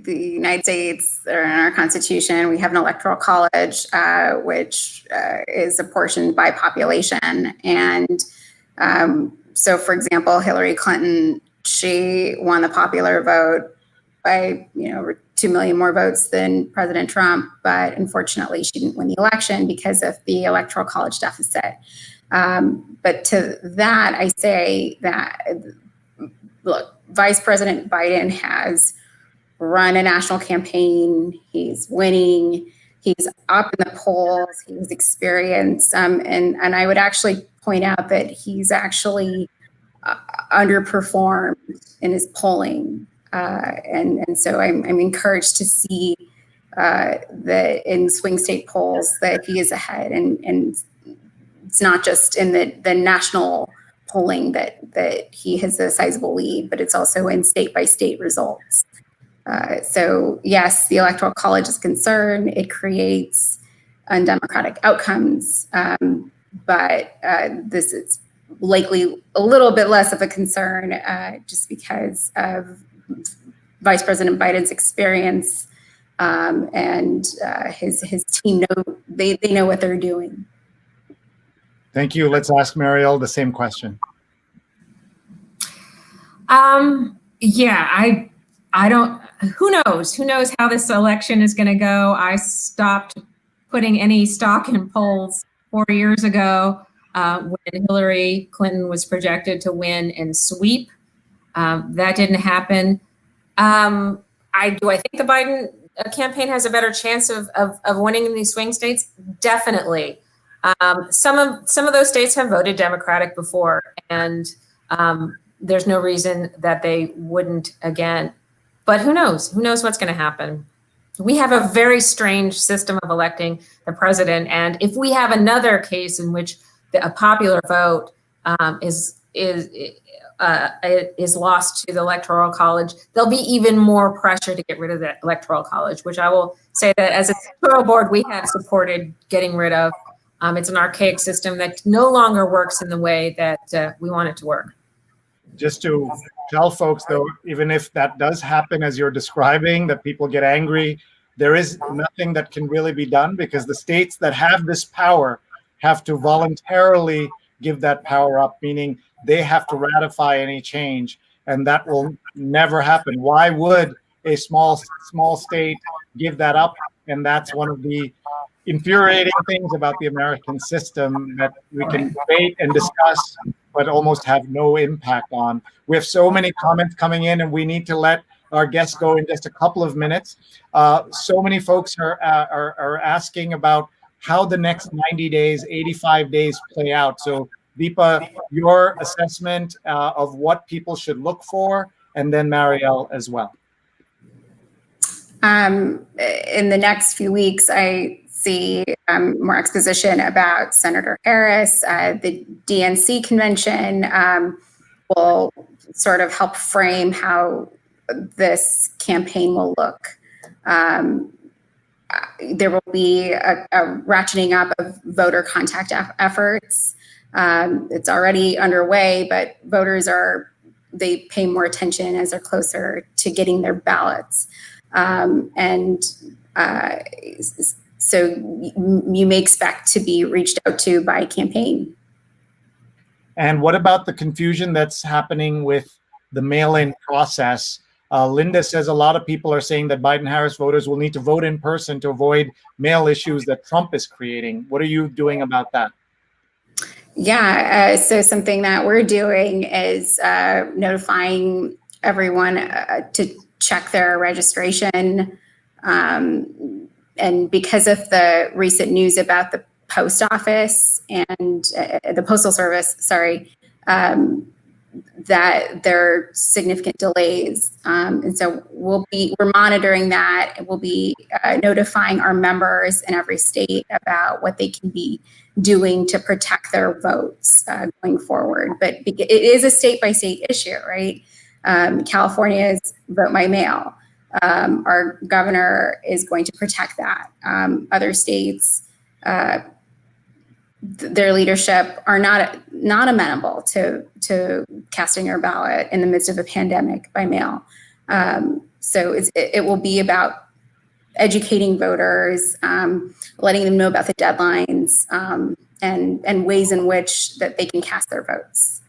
the United States, or in our Constitution, we have an electoral college, which is apportioned by population. And so, for example, Hillary Clinton, she won the popular vote by 2 million more votes than President Trump, but unfortunately, she didn't win the election because of the electoral college deficit. But to that, I say that, look, Vice President Biden has run a national campaign. He's winning. He's up in the polls. He's experienced. And I would actually point out that he's actually underperformed in his polling. And so I'm encouraged to see that in swing state polls that he is ahead. And it's not just in the national polling that he has a sizable lead, but it's also in state by state results. So yes, the Electoral College is concerned. It creates undemocratic outcomes, but this is likely a little bit less of a concern just because of Vice President Biden's experience and his team they know what they're doing. Thank you. Let's ask Marielle the same question. Yeah, I don't, who knows how this election is going to go. I stopped putting any stock in polls 4 years ago when Hillary Clinton was projected to win and sweep. That didn't happen. Do I think the Biden campaign has a better chance of winning in these swing states? Definitely. Some of those states have voted Democratic before, and there's no reason that they wouldn't again. But who knows? Who knows what's going to happen? We have a very strange system of electing the president, and if we have another case in which a popular vote is lost to the Electoral College, there'll be even more pressure to get rid of the Electoral College, which I will say that as a Electoral Board, we have supported getting rid of. It's an archaic system that no longer works in the way that we want it to work. Just to tell folks, though, even if that does happen as you're describing, that people get angry, there is nothing that can really be done because the states that have this power have to voluntarily give that power up, meaning they have to ratify any change, and that will never happen. Why would a small state give that up? And that's one of the infuriating things about the American system that we can debate and discuss, but almost have no impact on. We have so many comments coming in, and we need to let our guests go in just a couple of minutes. So many folks are asking about how the next 90 days, 85 days play out. So Deepa, your assessment of what people should look for, and then Marielle as well. In the next few weeks, I see more exposition about Senator Harris. The DNC convention will sort of help frame how this campaign will look. There will be a ratcheting up of voter contact efforts. It's already underway, but voters they pay more attention as they're closer to getting their ballots. So you may expect to be reached out to by campaign. And what about the confusion that's happening with the mail-in process? Linda says a lot of people are saying that Biden-Harris voters will need to vote in person to avoid mail issues that Trump is creating. What are you doing about that? Yeah, so something that we're doing is notifying everyone to check their registration. And because of the recent news about the post office and the postal service, that there are significant delays. And so we're monitoring that, and we'll be notifying our members in every state about what they can be doing to protect their votes going forward. But it is a state by state issue, right? California's vote by mail. Our governor is going to protect that. Other states their leadership are not amenable to casting your ballot in the midst of a pandemic by mail. So it will be about educating voters, letting them know about the deadlines, and ways in which that they can cast their votes.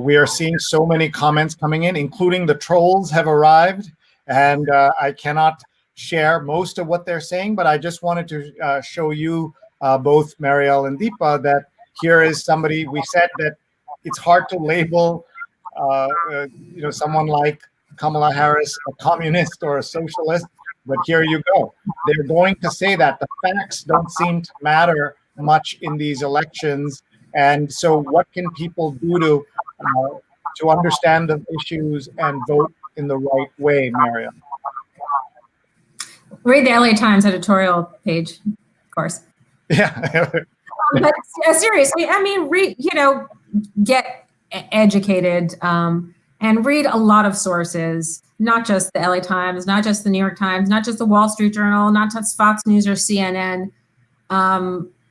We are seeing so many comments coming in, including the trolls have arrived, and I cannot share most of what they're saying, but I just wanted to show you both Marielle and Deepa that here is somebody. We said that it's hard to label someone like Kamala Harris a communist or a socialist, but here you go. They're going to say that. The facts don't seem to matter much in these elections, and so what can people do to understand the issues and vote in the right way, Marielle? Read the LA Times editorial page, of course. Yeah. But seriously, I mean, get educated and read a lot of sources, not just the LA Times, not just the New York Times, not just the Wall Street Journal, not just Fox News or CNN.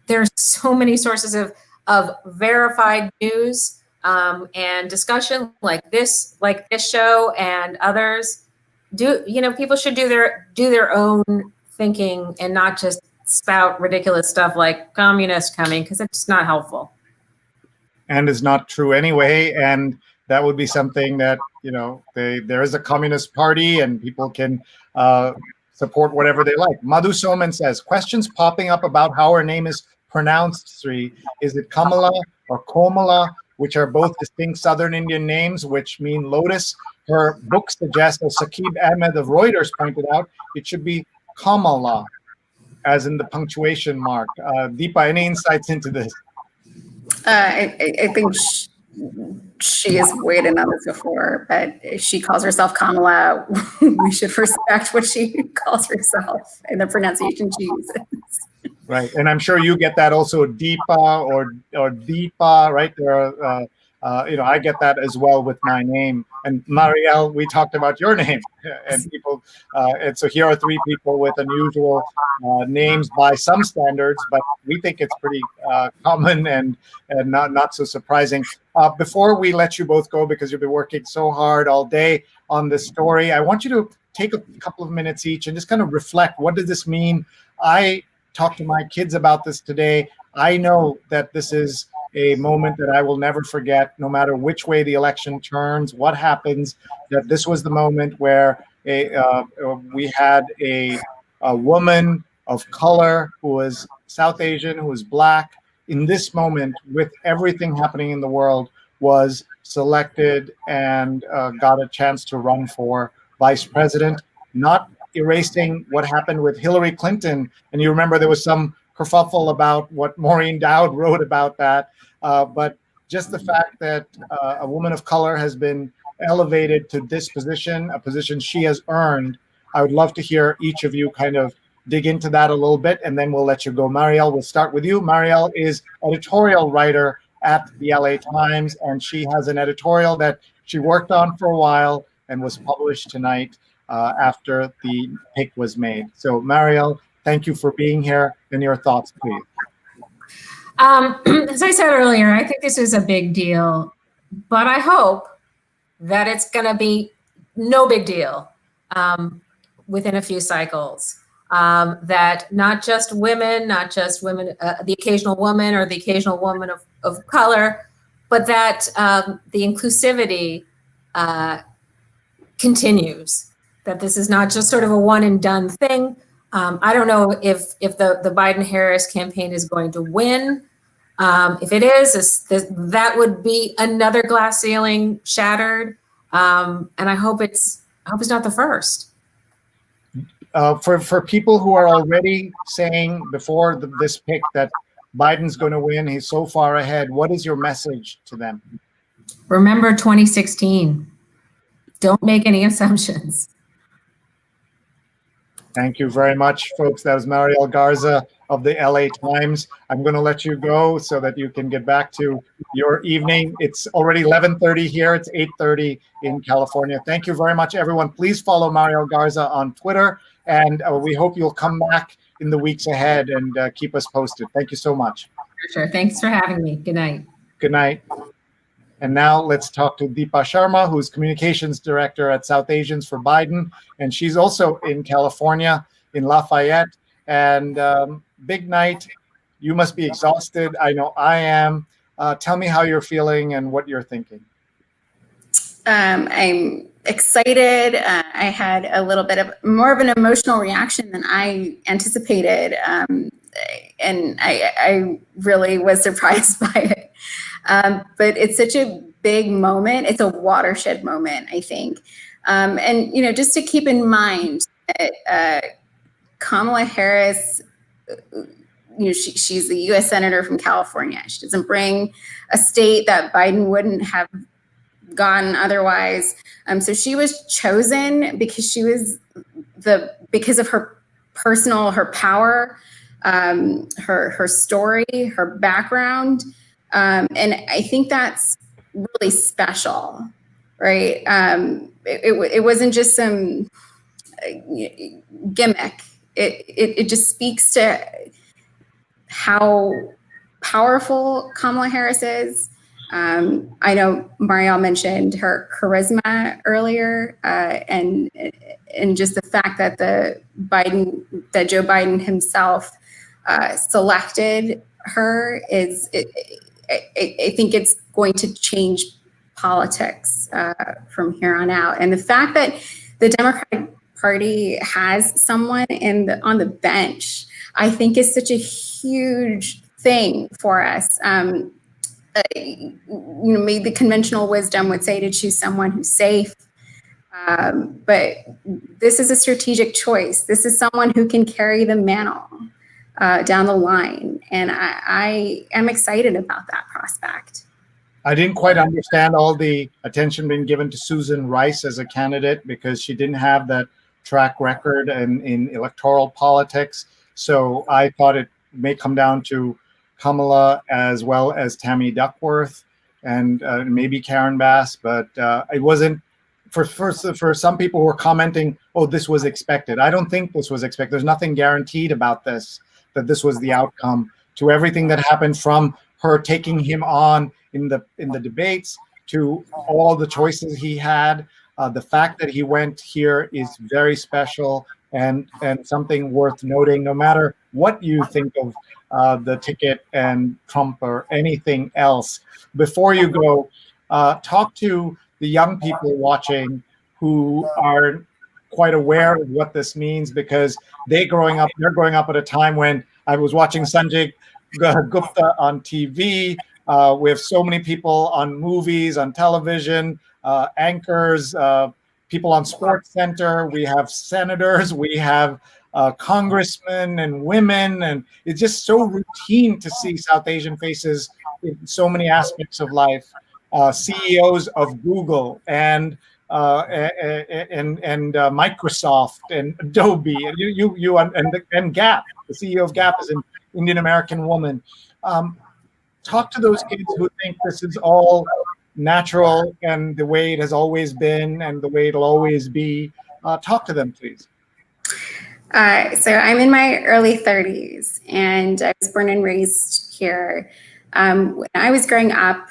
There's so many sources of verified news and discussion like this show and others. People should do their own thinking and not just spout ridiculous stuff like communist coming, because it's not helpful. And is not true anyway. And that would be something that, there is a communist party and people can support whatever they like. Madhu Soman says, questions popping up about how her name is pronounced, Sree. Is it Kamala or Komala, which are both distinct Southern Indian names, which mean lotus? Her book suggests, as Saqib Ahmed of Reuters pointed out, it should be Kamala, as in the punctuation mark. Deepa, any insights into this? I think she has weighed in on this before, but if she calls herself Kamala, we should respect what she calls herself and the pronunciation she uses. Right, and I'm sure you get that also, Deepa or Deepa, right? There are, I get that as well with my name. And Marielle, we talked about your name, and people, and so here are three people with unusual names by some standards, but we think it's pretty common and not so surprising. Before we let you both go, because you've been working so hard all day on this story, I want you to take a couple of minutes each and just kind of reflect. What does this mean? I talked to my kids about this today. I know that this is a moment that I will never forget, no matter which way the election turns, what happens, that this was the moment where we had a woman of color who was South Asian, who was Black, in this moment, with everything happening in the world, was selected and got a chance to run for vice president, not erasing what happened with Hillary Clinton. And you remember there was some kerfuffle about what Maureen Dowd wrote about that. But just the fact that a woman of color has been elevated to this position, a position she has earned, I would love to hear each of you kind of dig into that a little bit, and then we'll let you go. Marielle, we'll start with you. Marielle is editorial writer at the LA Times, and she has an editorial that she worked on for a while and was published tonight after the pick was made. So Marielle, thank you for being here, and your thoughts, please. As I said earlier, I think this is a big deal, but I hope that it's going to be no big deal within a few cycles. That not just women, the occasional woman or the occasional woman of color, but that the inclusivity continues, that this is not just sort of a one and done thing. I don't know if the Biden-Harris campaign is going to win. If it is, that would be another glass ceiling shattered, and I hope it's not the first. For people who are already saying before this pick that Biden's going to win, he's so far ahead, what is your message to them? Remember 2016. Don't make any assumptions. Thank you very much, folks. That was Marielle Garza of the LA Times. I'm going to let you go so that you can get back to your evening. It's already 11:30 here. It's 8:30 in California. Thank you very much, everyone. Please follow Marielle Garza on Twitter, and we hope you'll come back in the weeks ahead and keep us posted. Thank you so much. Sure. Thanks for having me. Good night. Good night. And now let's talk to Deepa Sharma, who's communications director at South Asians for Biden. And she's also in California, in Lafayette. And big night. You must be exhausted. I know I am. Tell me how you're feeling and what you're thinking. I'm excited. I had a little bit of more of an emotional reaction than I anticipated. And I really was surprised by it. But it's such a big moment. It's a watershed moment, I think. And, you know, just to keep in mind that Kamala Harris, you know, she's the U.S. Senator from California. She doesn't bring a state that Biden wouldn't have gotten otherwise. So she was chosen because she was because of her her power, her story, her background. And I think that's really special, right? It wasn't just some gimmick. It just speaks to how powerful Kamala Harris is. I know Marielle mentioned her charisma earlier, and just the fact that Joe Biden himself selected her I think it's going to change politics from here on out. And the fact that the Democratic Party has someone on the bench, I think is such a huge thing for us. You know, maybe the conventional wisdom would say to choose someone who's safe, but this is a strategic choice. This is someone who can carry the mantle down the line, and I am excited about that prospect. I didn't quite understand all the attention being given to Susan Rice as a candidate because she didn't have that track record in electoral politics. So I thought it may come down to Kamala as well as Tammy Duckworth and maybe Karen Bass, but it wasn't for some people who were commenting, oh, this was expected. I don't think this was expected. There's nothing guaranteed about this, that this was the outcome, to everything that happened from her taking him on in the debates to all the choices he had. The fact that he went here is very special and something worth noting, no matter what you think of the ticket and Trump or anything else. Before you go, talk to the young people watching who are quite aware of what this means, because they're growing up at a time when I was watching Sanjay Gupta on TV. We have so many people on movies, on television, anchors, people on Sports Center. We have senators, we have congressmen and women, and it's just so routine to see South Asian faces in so many aspects of life. CEOs of Google and Microsoft and Adobe and Gap. The CEO of Gap is an Indian American woman. Talk to those kids who think this is all natural and the way it has always been and the way it'll always be. Talk to them, please. So I'm in my early 30s, and I was born and raised here. When I was growing up,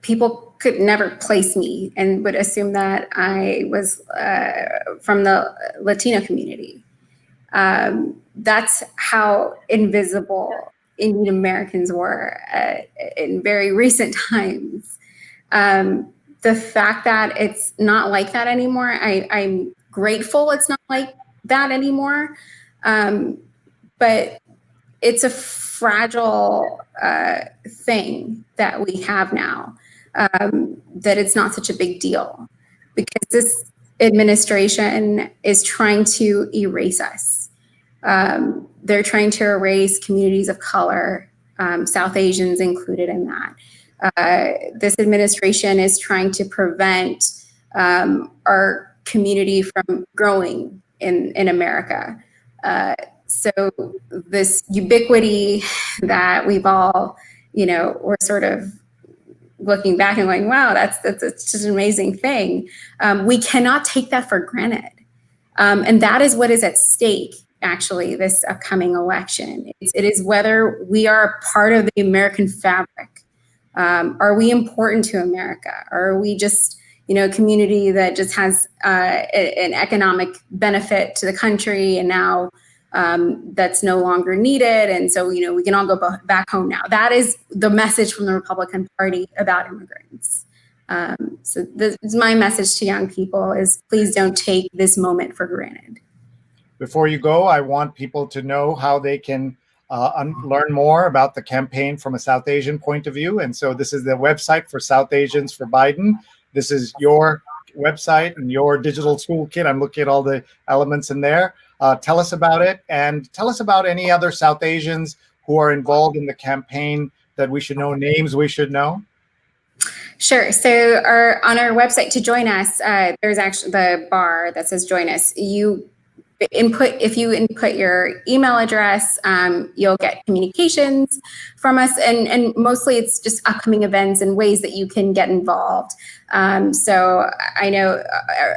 people could never place me and would assume that I was from the Latino community. That's how invisible Indian Americans were in very recent times. The fact that it's not like that anymore, I'm grateful it's not like that anymore. But it's a fragile thing that we have now, that it's not such a big deal, because this administration is trying to erase us. They're trying to erase communities of color, South Asians included in that. This administration is trying to prevent our community from growing in America. So this ubiquity that we've all, we're sort of looking back and going, wow, that's just an amazing thing. We cannot take that for granted. And that is what is at stake actually, this upcoming election. It is whether we are part of the American fabric. Are we important to America? Or are we just, a community that just has an economic benefit to the country, and now that's no longer needed, and so we can all go back home now? That is the message from the Republican Party about immigrants. So this is my message to young people: is please don't take this moment for granted. Before you go, I want people to know how they can learn more about the campaign from a South Asian point of view. And so this is the website for South Asians for Biden. This is your website and your digital toolkit. I'm looking at all the elements in there. Tell us about it, and tell us about any other South Asians who are involved in the campaign that we should know, names we should know. Sure. So on our website to join us, there's actually the bar that says join us. If you input your email address, you'll get communications from us, and mostly it's just upcoming events and ways that you can get involved. So I know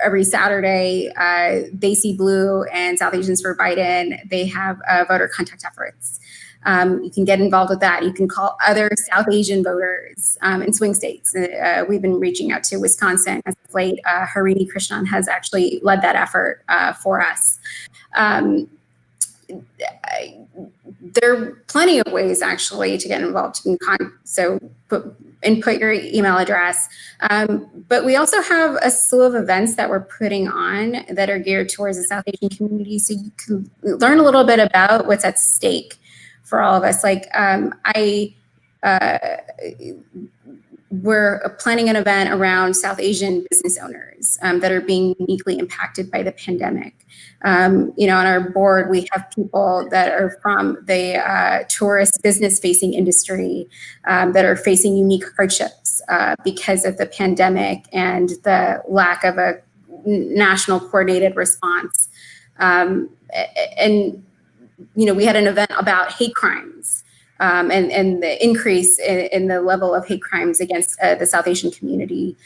every Saturday, They See Blue and South Asians for Biden, they have voter contact efforts. You can get involved with that. You can call other South Asian voters in swing states. We've been reaching out to Wisconsin as of late. Harini Krishnan has actually led that effort for us. There are plenty of ways actually to get involved. So input your email address. But we also have a slew of events that we're putting on that are geared towards the South Asian community, so you can learn a little bit about what's at stake for all of us. Like we're planning an event around South Asian business owners that are being uniquely impacted by the pandemic. On our board, we have people that are from the tourist business-facing industry that are facing unique hardships because of the pandemic and the lack of a national coordinated response. We had an event about hate crimes and the increase in the level of hate crimes against the South Asian community.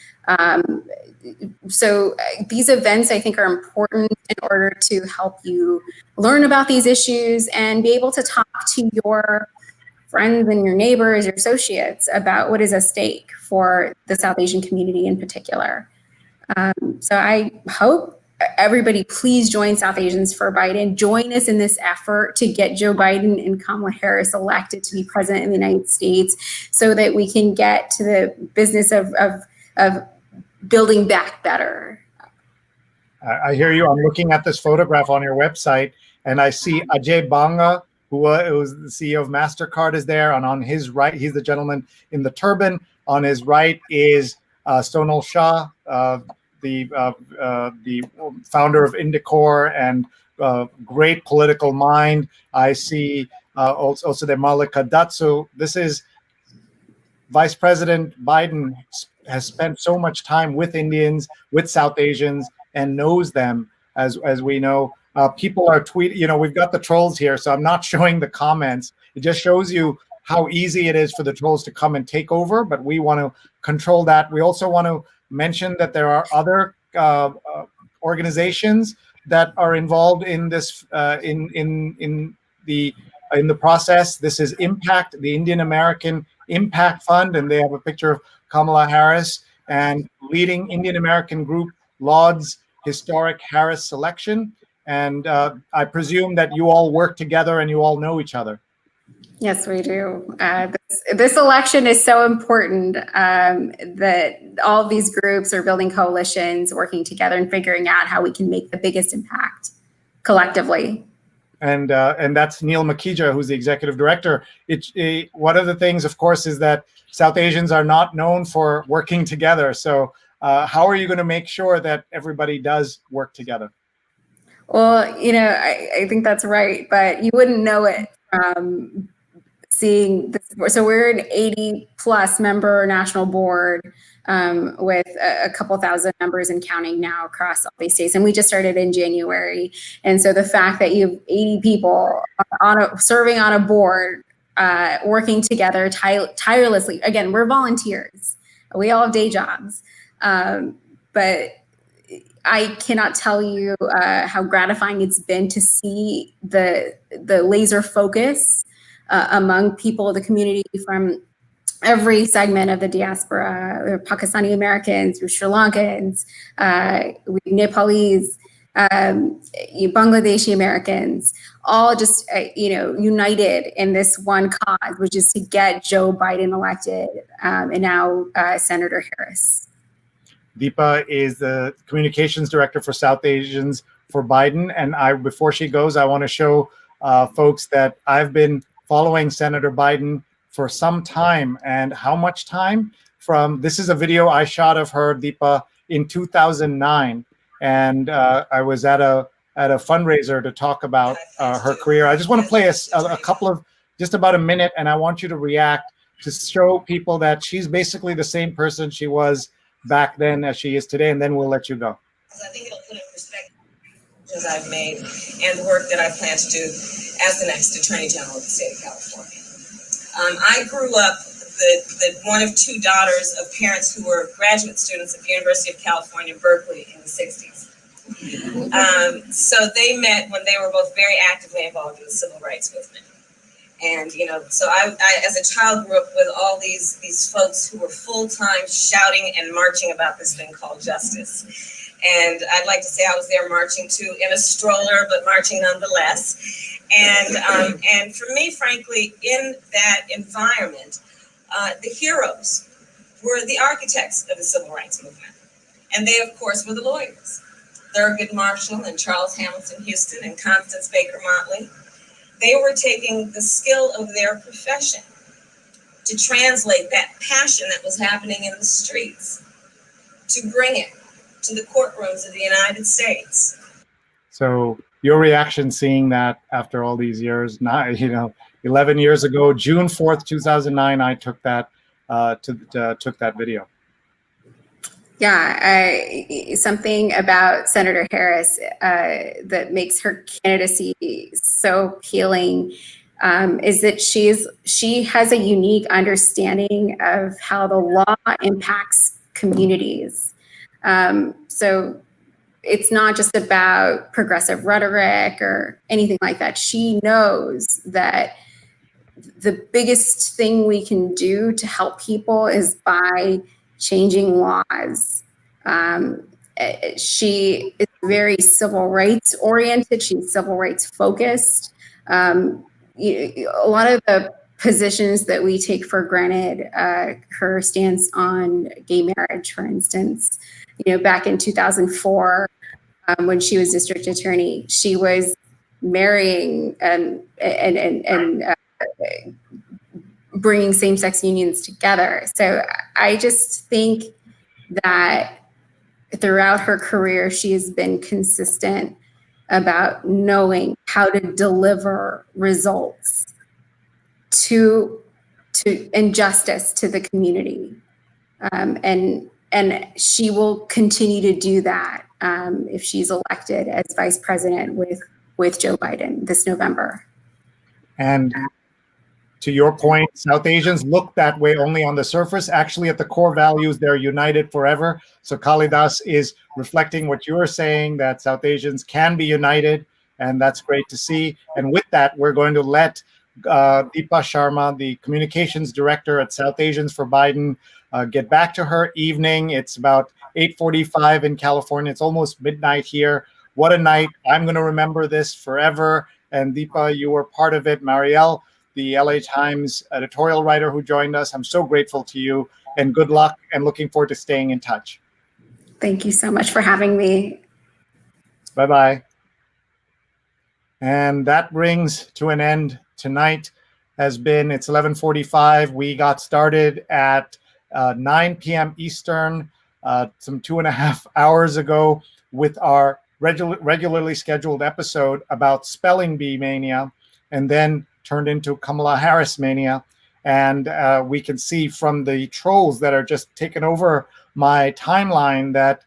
So these events, I think, are important in order to help you learn about these issues and be able to talk to your friends and your neighbors, your associates, about what is at stake for the South Asian community in particular. So I hope everybody please join South Asians for Biden. Join us in this effort to get Joe Biden and Kamala Harris elected to be president in the United States, so that we can get to the business of building back better. I hear you. I'm looking at this photograph on your website, and I see Ajay Banga, who was the CEO of MasterCard, is there. And on his right, he's the gentleman in the turban. On his right is Sonal Shah, the founder of Indicor and great political mind. I see also the Malika Datsu. This is Vice President Biden has spent so much time with Indians, with South Asians, and knows them, as we know. People are tweeting, we've got the trolls here, so I'm not showing the comments. It just shows you how easy it is for the trolls to come and take over, but we want to control that. We also want to mention that there are other organizations that are involved in this in the process. This is Impact, the Indian American Impact Fund, and they have a picture of Kamala Harris, and leading Indian American group lauds historic Harris selection. And I presume that you all work together and you all know each other. Yes, we do. This election is so important that all of these groups are building coalitions, working together, and figuring out how we can make the biggest impact collectively. And that's Neil Makija, who's the executive director. One of the things, of course, is that South Asians are not known for working together. So how are you going to make sure that everybody does work together? Well, I think that's right, but you wouldn't know it from seeing this. So we're an 80+ member national board with a couple thousand members and counting now across all these states. And we just started in January. And so the fact that you have 80 people serving on a board, working together tirelessly. Again, we're volunteers. We all have day jobs. But I cannot tell you how gratifying it's been to see the laser focus among people of the community from every segment of the diaspora, Pakistani Americans, Sri Lankans, Nepalese, Bangladeshi Americans, all just united in this one cause, which is to get Joe Biden elected, and now Senator Harris. Deepa is the communications director for South Asians for Biden, and before she goes, I want to show folks that I've been following Senator Biden for some time. And how much time? This is a video I shot of her, Deepa, in 2009, and I was at a fundraiser to talk about her career. I just want to play a couple of, just about a minute, and I want you to react to show people that she's basically the same person she was back then as she is today, and then we'll let you go. I think it'll put in perspective the I've made and the work that I plan to do as the next Attorney General of the state of California. I grew up the one of two daughters of parents who were graduate students at the University of California, Berkeley in the 60s. So they met when they were both very actively involved in the civil rights movement. And, so I as a child grew up with all these folks who were full-time shouting and marching about this thing called justice. And I'd like to say I was there marching too, in a stroller, but marching nonetheless. And for me, frankly, in that environment, the heroes were the architects of the civil rights movement. And they, of course, were the lawyers. Thurgood Marshall and Charles Hamilton Houston and Constance Baker Motley. They were taking the skill of their profession to translate that passion that was happening in the streets, to bring it to the courtrooms of the United States. So your reaction seeing that after all these years, 11 years ago, June 4th, 2009, I took that took that video. Yeah, something about Senator Harris that makes her candidacy so appealing is that she has a unique understanding of how the law impacts communities. So it's not just about progressive rhetoric or anything like that. She knows that the biggest thing we can do to help people is by changing laws. She is very civil rights oriented. She's civil rights focused. A lot of the positions that we take for granted, her stance on gay marriage, for instance, back in 2004, when she was district attorney, she was marrying and bringing same-sex unions together. So I just think that throughout her career, she has been consistent about knowing how to deliver results to justice to the community. And she will continue to do that if she's elected as vice president with Joe Biden this November. And to your point, South Asians look that way only on the surface. Actually, at the core values, they're united forever. So Kalidas is reflecting what you're saying, that South Asians can be united, and that's great to see. And with that, we're going to let Deepa Sharma, the communications director at South Asians for Biden, get back to her evening. It's about 8:45 in California. It's almost midnight here. What a night. I'm going to remember this forever. And Deepa, you were part of it. Marielle, the LA Times editorial writer who joined us, I'm so grateful to you, and good luck, and looking forward to staying in touch. Thank you so much for having me. Bye-bye. And that brings to an end tonight. It's 11:45. We got started at 9 p.m. Eastern, some 2.5 hours ago, with our regularly scheduled episode about spelling bee mania, and then turned into Kamala Harris mania. And we can see from the trolls that are just taking over my timeline that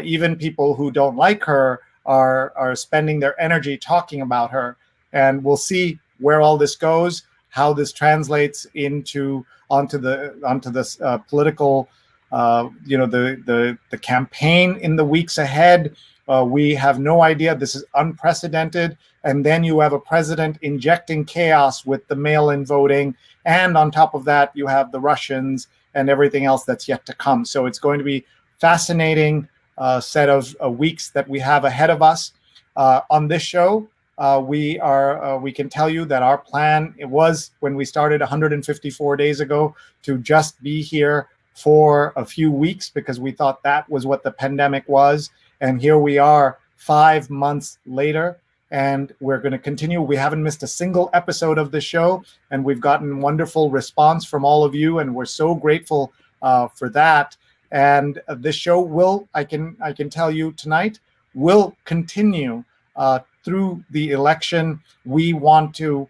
even people who don't like her are spending their energy talking about her. And we'll see where all this goes, how this translates onto the political the campaign in the weeks ahead. We have no idea. This is unprecedented. And then you have a president injecting chaos with the mail-in voting. And on top of that, you have the Russians and everything else that's yet to come. So it's going to be fascinating set of weeks that we have ahead of us. On this show, we can tell you that our plan, it was when we started 154 days ago, to just be here for a few weeks because we thought that was what the pandemic was. And here we are 5 months later, and we're going to continue. We haven't missed a single episode of the show, and we've gotten wonderful response from all of you, and we're so grateful for that. And this show will, I can tell you tonight, will continue through the election. We want to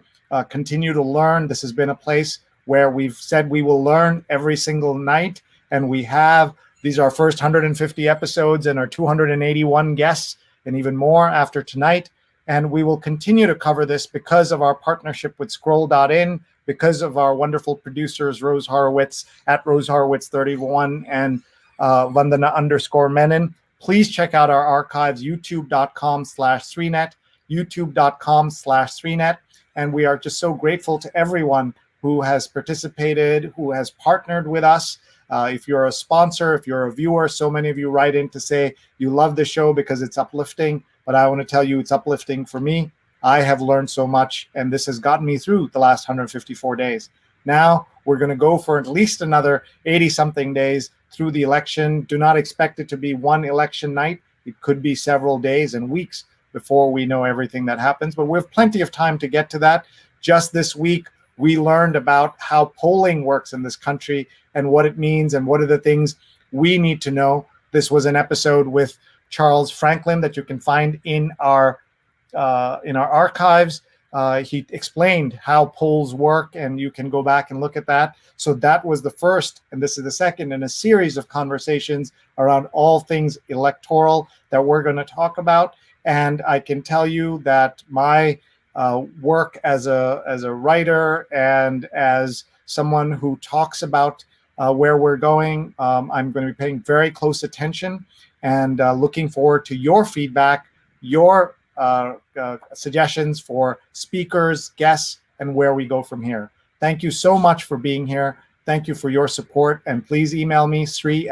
continue to learn. This has been a place where we've said we will learn every single night, and we have. These are our first 150 episodes and our 281 guests, and even more after tonight. And we will continue to cover this because of our partnership with Scroll.in, because of our wonderful producers, Rose Horowitz at Rose Horowitz 31 and Vandana _Menon. Please check out our archives, youtube.com/Sreenet, youtube.com/Sreenet. And we are just so grateful to everyone who has participated, who has partnered with us. If you're a sponsor, if you're a viewer, so many of you write in to say you love the show because it's uplifting. But I want to tell you it's uplifting for me. I have learned so much, and this has gotten me through the last 154 days. Now we're going to go for at least another 80-something days through the election. Do not expect it to be one election night. It could be several days and weeks before we know everything that happens. But we have plenty of time to get to that. Just this week, we learned about how polling works in this country and what it means and what are the things we need to know. This was an episode with Charles Franklin that you can find in our archives. He explained how polls work, and you can go back and look at that. So that was the first, and this is the second in a series of conversations around all things electoral that we're going to talk about. And I can tell you that my work as a writer and as someone who talks about where we're going, I'm going to be paying very close attention and looking forward to your feedback, your suggestions for speakers, guests, and where we go from here. Thank you so much for being here. Thank you for your support, and please email me, Sree